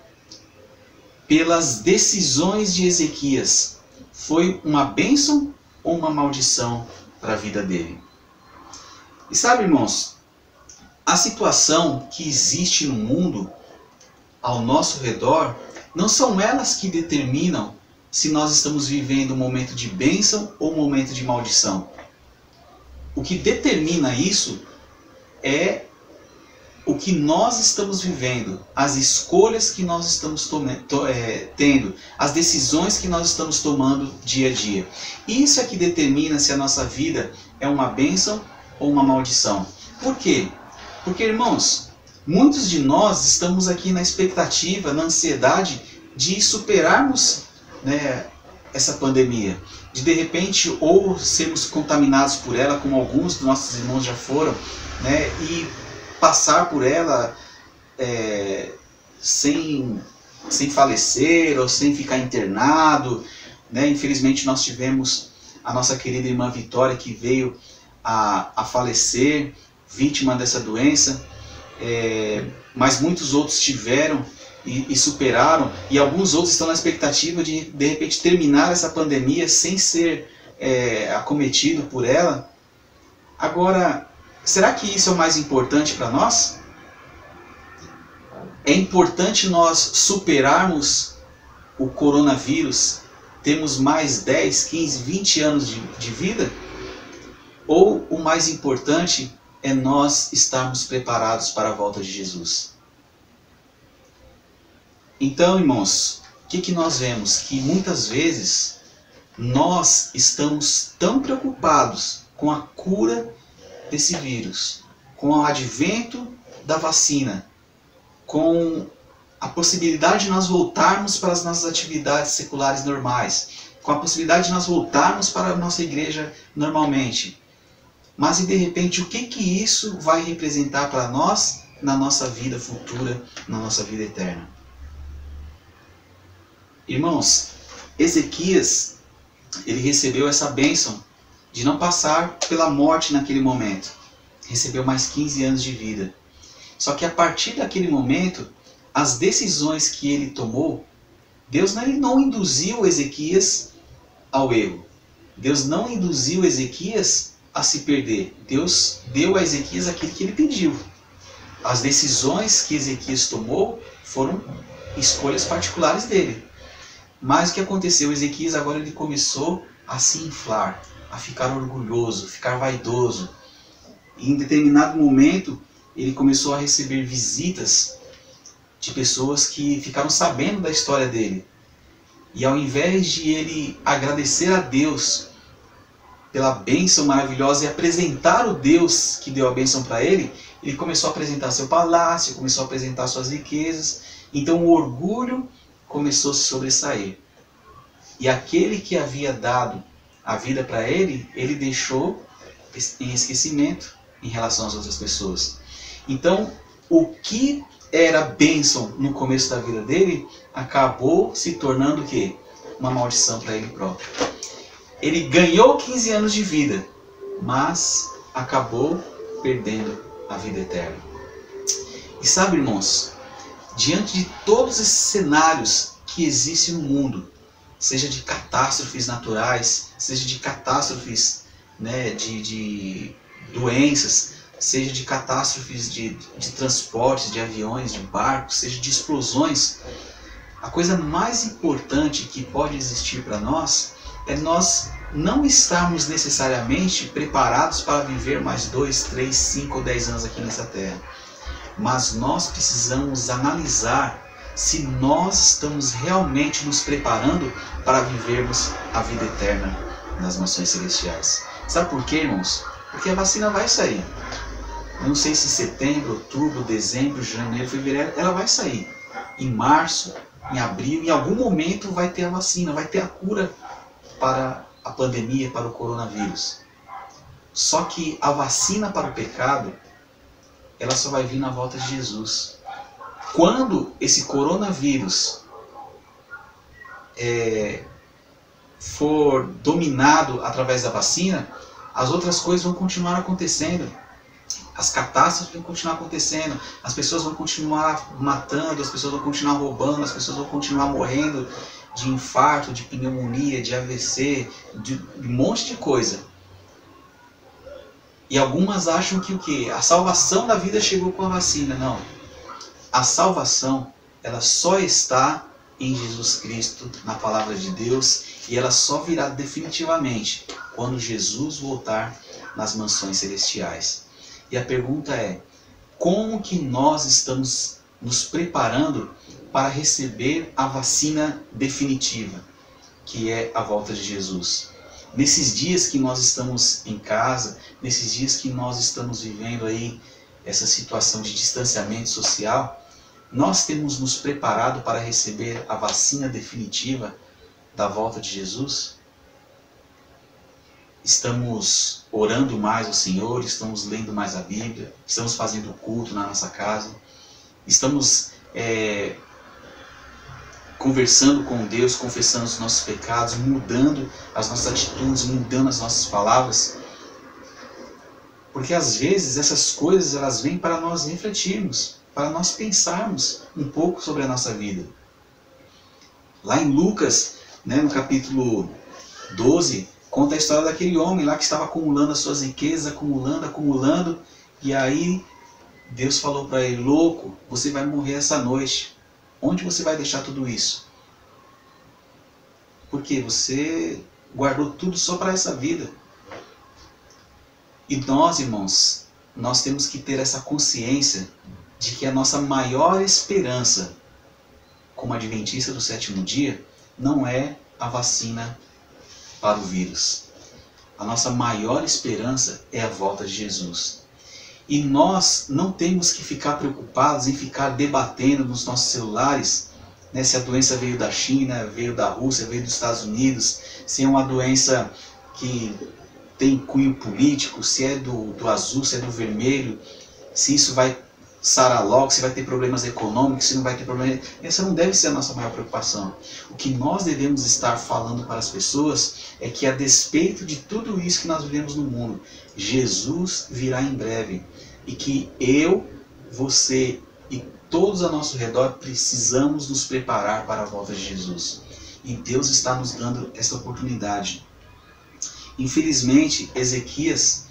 pelas decisões de Ezequias, foi uma bênção ou uma maldição para a vida dele? E sabe, irmãos, a situação que existe no mundo, ao nosso redor, não são elas que determinam se nós estamos vivendo um momento de bênção ou um momento de maldição. O que determina isso é o que nós estamos vivendo, as escolhas que nós estamos tendo, as decisões que nós estamos tomando dia a dia. Isso é que determina se a nossa vida é uma bênção ou uma maldição. Por quê? Porque, irmãos, muitos de nós estamos aqui na expectativa, na ansiedade de superarmos, né, essa pandemia. De repente, ou sermos contaminados por ela, como alguns dos nossos irmãos já foram, né, e passar por ela sem falecer ou sem ficar internado, né? Infelizmente nós tivemos a nossa querida irmã Vitória, que veio a falecer, vítima dessa doença, mas muitos outros tiveram e superaram, e alguns outros estão na expectativa de repente terminar essa pandemia sem ser acometido por ela. Agora, será que isso é o mais importante para nós? É importante nós superarmos o coronavírus, termos mais 10, 15, 20 anos de vida? Ou o mais importante é nós estarmos preparados para a volta de Jesus? Então, irmãos, o que nós vemos? Que muitas vezes nós estamos tão preocupados com a cura desse vírus, com o advento da vacina, com a possibilidade de nós voltarmos para as nossas atividades seculares normais, com a possibilidade de nós voltarmos para a nossa igreja normalmente. Mas e de repente, o que isso vai representar para nós na nossa vida futura, na nossa vida eterna? Irmãos, Ezequias, ele recebeu essa bênção de não passar pela morte naquele momento. Recebeu mais 15 anos de vida. Só que a partir daquele momento, as decisões que ele tomou, Deus não induziu Ezequias ao erro. Deus não induziu Ezequias a se perder. Deus deu a Ezequias aquilo que ele pediu. As decisões que Ezequias tomou foram escolhas particulares dele. Mas o que aconteceu? Ezequias agora ele começou a se inflar, a ficar orgulhoso, ficar vaidoso. E em determinado momento, ele começou a receber visitas de pessoas que ficaram sabendo da história dele. E ao invés de ele agradecer a Deus pela bênção maravilhosa e apresentar o Deus que deu a bênção para ele, ele começou a apresentar seu palácio, começou a apresentar suas riquezas. Então o orgulho começou a se sobressair. E aquele que havia dado a vida para ele, ele deixou em esquecimento em relação às outras pessoas. Então, o que era bênção no começo da vida dele, acabou se tornando o quê? Uma maldição para ele próprio. Ele ganhou 15 anos de vida, mas acabou perdendo a vida eterna. E sabe, irmãos, diante de todos esses cenários que existem no mundo, seja de catástrofes naturais, seja de catástrofes, né, de doenças, seja de catástrofes de transportes, de aviões, de barcos, seja de explosões, a coisa mais importante que pode existir para nós é nós não estarmos necessariamente preparados para viver mais 2, 3, 5 ou 10 anos aqui nessa terra. Mas nós precisamos analisar se nós estamos realmente nos preparando para vivermos a vida eterna nas mansões celestiais. Sabe por quê, irmãos? Porque a vacina vai sair. Eu não sei se setembro, outubro, dezembro, janeiro, fevereiro, ela vai sair. Em março, em abril, em algum momento vai ter a vacina, vai ter a cura para a pandemia, para o coronavírus. Só que a vacina para o pecado, ela só vai vir na volta de Jesus. Quando esse coronavírus for dominado através da vacina, as outras coisas vão continuar acontecendo. As catástrofes vão continuar acontecendo, as pessoas vão continuar matando, as pessoas vão continuar roubando, as pessoas vão continuar morrendo de infarto, de pneumonia, de AVC, de um monte de coisa. E algumas acham que o quê? A salvação da vida chegou com a vacina. Não. A salvação, ela só está em Jesus Cristo, na palavra de Deus, e ela só virá definitivamente quando Jesus voltar nas mansões celestiais. E a pergunta é, como que nós estamos nos preparando para receber a vacina definitiva, que é a volta de Jesus? Nesses dias que nós estamos em casa, nesses dias que nós estamos vivendo aí essa situação de distanciamento social, nós temos nos preparado para receber a vacina definitiva da volta de Jesus? Estamos orando mais ao Senhor, estamos lendo mais a Bíblia, estamos fazendo culto na nossa casa, estamos conversando com Deus, confessando os nossos pecados, mudando as nossas atitudes, mudando as nossas palavras. Porque às vezes essas coisas elas vêm para nós refletirmos, para nós pensarmos um pouco sobre a nossa vida. Lá em Lucas, né, no capítulo 12, conta a história daquele homem lá que estava acumulando as suas riquezas, acumulando, e aí Deus falou para ele, louco, você vai morrer essa noite. Onde você vai deixar tudo isso? Porque você guardou tudo só para essa vida. E nós, irmãos, nós temos que ter essa consciência de que a nossa maior esperança como adventista do sétimo dia não é a vacina para o vírus. A nossa maior esperança é a volta de Jesus. E nós não temos que ficar preocupados em ficar debatendo nos nossos celulares, né, se a doença veio da China, veio da Rússia, veio dos Estados Unidos, se é uma doença que tem cunho político, se é do azul, se é do vermelho, se isso vai sarar logo, se vai ter problemas econômicos, se não vai ter problema. Essa não deve ser a nossa maior preocupação. O que nós devemos estar falando para as pessoas é que, a despeito de tudo isso que nós vivemos no mundo, Jesus virá em breve. E que eu, você e todos ao nosso redor precisamos nos preparar para a volta de Jesus. E Deus está nos dando essa oportunidade. Infelizmente, Ezequias,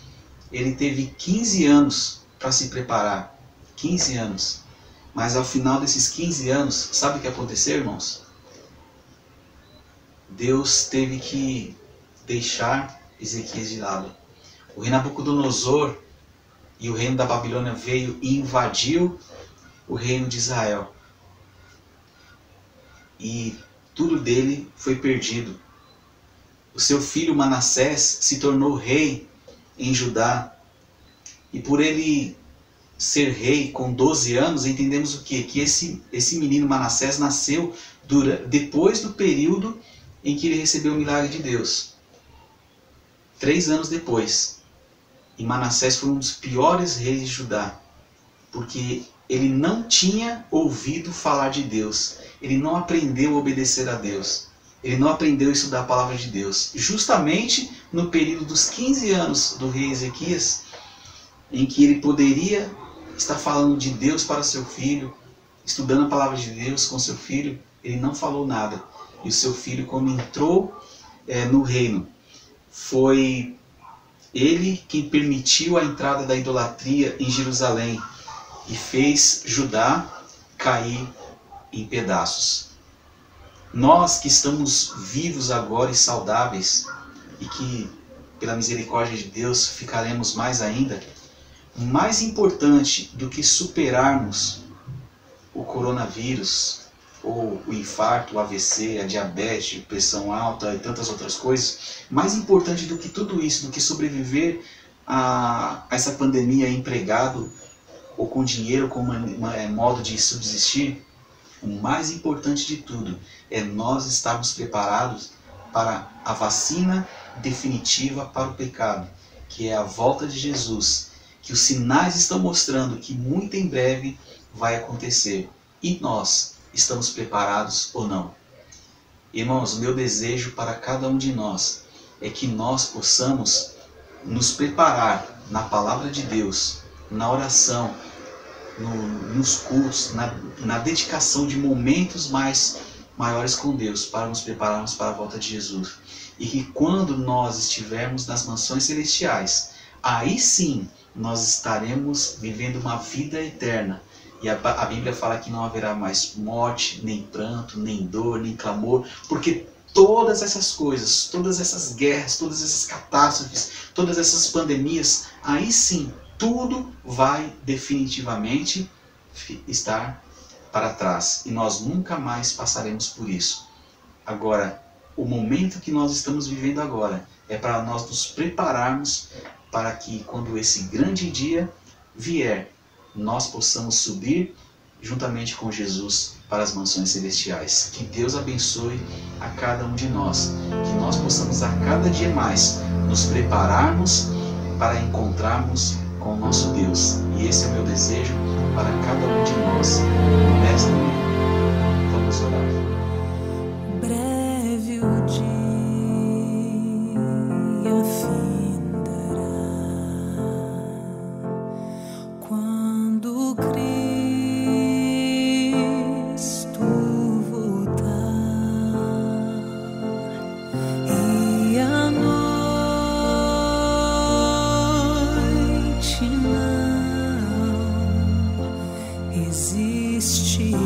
ele teve 15 anos para se preparar. 15 anos. Mas ao final desses 15 anos, sabe o que aconteceu, irmãos? Deus teve que deixar Ezequias de lado. O rei Nabucodonosor e o reino da Babilônia veio e invadiu o reino de Israel. E tudo dele foi perdido. O seu filho Manassés se tornou rei em Judá. E por ele ser rei com 12 anos, entendemos o quê? Que esse menino Manassés nasceu depois do período em que ele recebeu o milagre de Deus. 3 anos depois. E Manassés foi um dos piores reis de Judá, porque ele não tinha ouvido falar de Deus, ele não aprendeu a obedecer a Deus, ele não aprendeu a estudar a palavra de Deus. Justamente no período dos 15 anos do rei Ezequias, em que ele poderia estar falando de Deus para seu filho, estudando a palavra de Deus com seu filho, ele não falou nada. E o seu filho, quando entrou no reino, foi ele quem permitiu a entrada da idolatria em Jerusalém e fez Judá cair em pedaços. Nós que estamos vivos agora e saudáveis, e que pela misericórdia de Deus ficaremos mais ainda, mais importante do que superarmos o coronavírus, ou o infarto, o AVC, a diabetes, pressão alta e tantas outras coisas, mais importante do que tudo isso, do que sobreviver a essa pandemia empregado ou com dinheiro como modo de subsistir, o mais importante de tudo é nós estarmos preparados para a vacina definitiva para o pecado, que é a volta de Jesus, que os sinais estão mostrando que muito em breve vai acontecer. E nós estamos preparados ou não? Irmãos, o meu desejo para cada um de nós é que nós possamos nos preparar na palavra de Deus, na oração, nos cultos, na dedicação de momentos maiores com Deus, para nos prepararmos para a volta de Jesus. E que quando nós estivermos nas mansões celestiais, aí sim nós estaremos vivendo uma vida eterna. E a Bíblia fala que não haverá mais morte, nem pranto, nem dor, nem clamor, porque todas essas coisas, todas essas guerras, todas essas catástrofes, todas essas pandemias, aí sim, tudo vai definitivamente estar para trás. E nós nunca mais passaremos por isso. Agora, o momento que nós estamos vivendo agora é para nós nos prepararmos para que quando esse grande dia vier, nós possamos subir juntamente com Jesus para as mansões celestiais. Que Deus abençoe a cada um de nós, que nós possamos a cada dia mais nos prepararmos para encontrarmos com o nosso Deus. E esse é o meu desejo para cada um de nós nesta manhã. Vamos orar. Breve o dia findará, quando Cristo voltar, e a noite não existirá.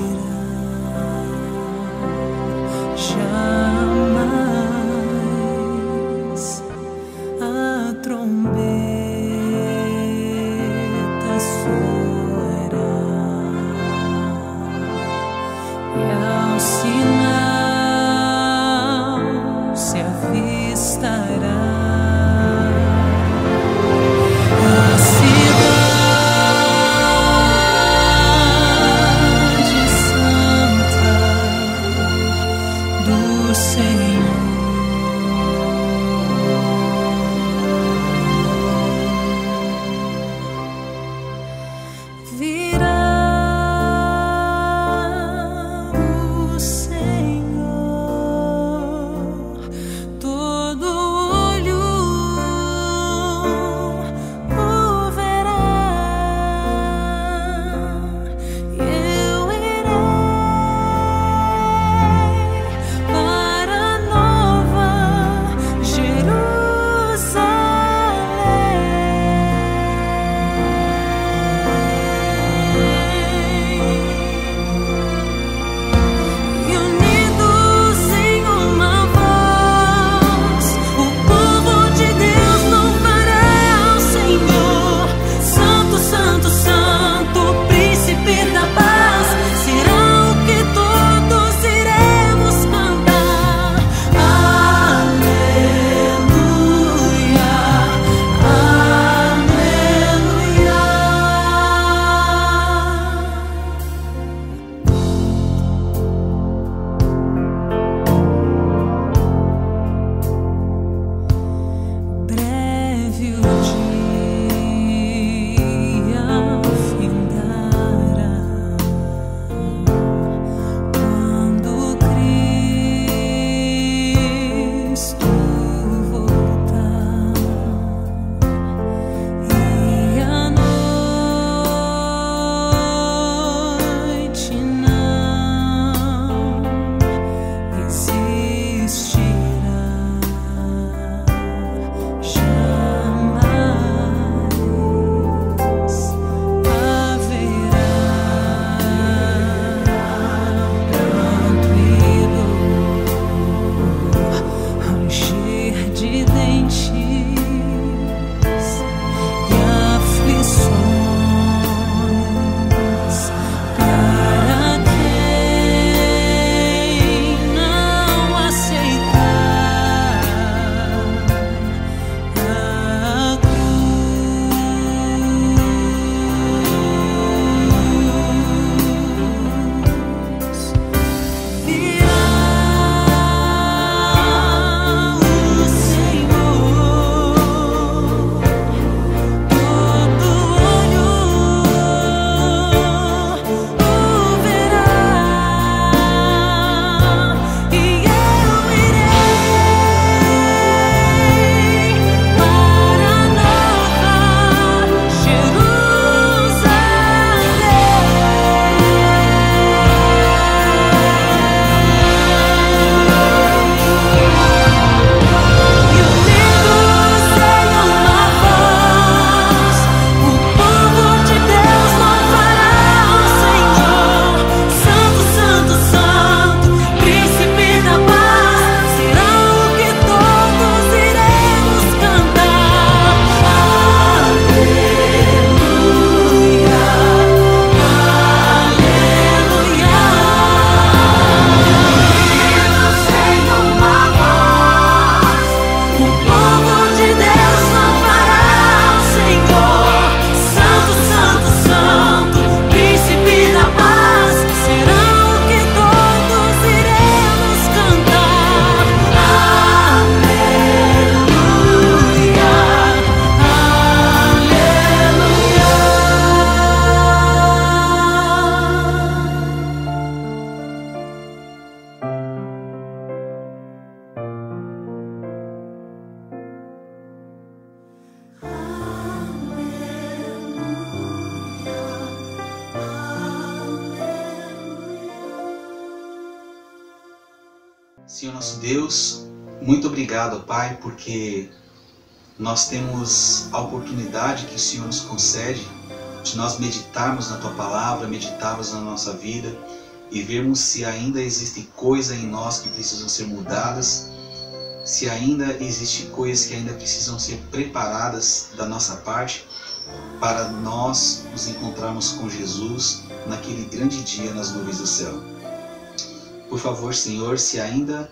Senhor nosso Deus, muito obrigado, Pai, porque nós temos a oportunidade que o Senhor nos concede de nós meditarmos na Tua Palavra, meditarmos na nossa vida e vermos se ainda existe coisa em nós que precisam ser mudadas, se ainda existe coisas que ainda precisam ser preparadas da nossa parte para nós nos encontrarmos com Jesus naquele grande dia nas nuvens do céu. Por favor, Senhor, se ainda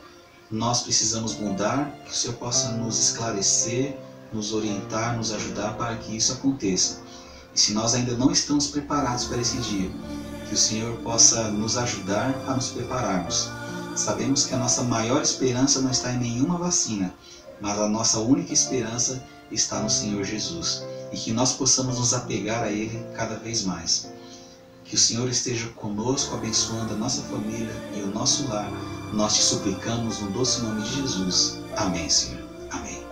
nós precisamos mudar, que o Senhor possa nos esclarecer, nos orientar, nos ajudar para que isso aconteça. E se nós ainda não estamos preparados para esse dia, que o Senhor possa nos ajudar a nos prepararmos. Sabemos que a nossa maior esperança não está em nenhuma vacina, mas a nossa única esperança está no Senhor Jesus. E que nós possamos nos apegar a Ele cada vez mais. Que o Senhor esteja conosco, abençoando a nossa família e o nosso lar. Nós te suplicamos no doce nome de Jesus. Amém, Senhor. Amém.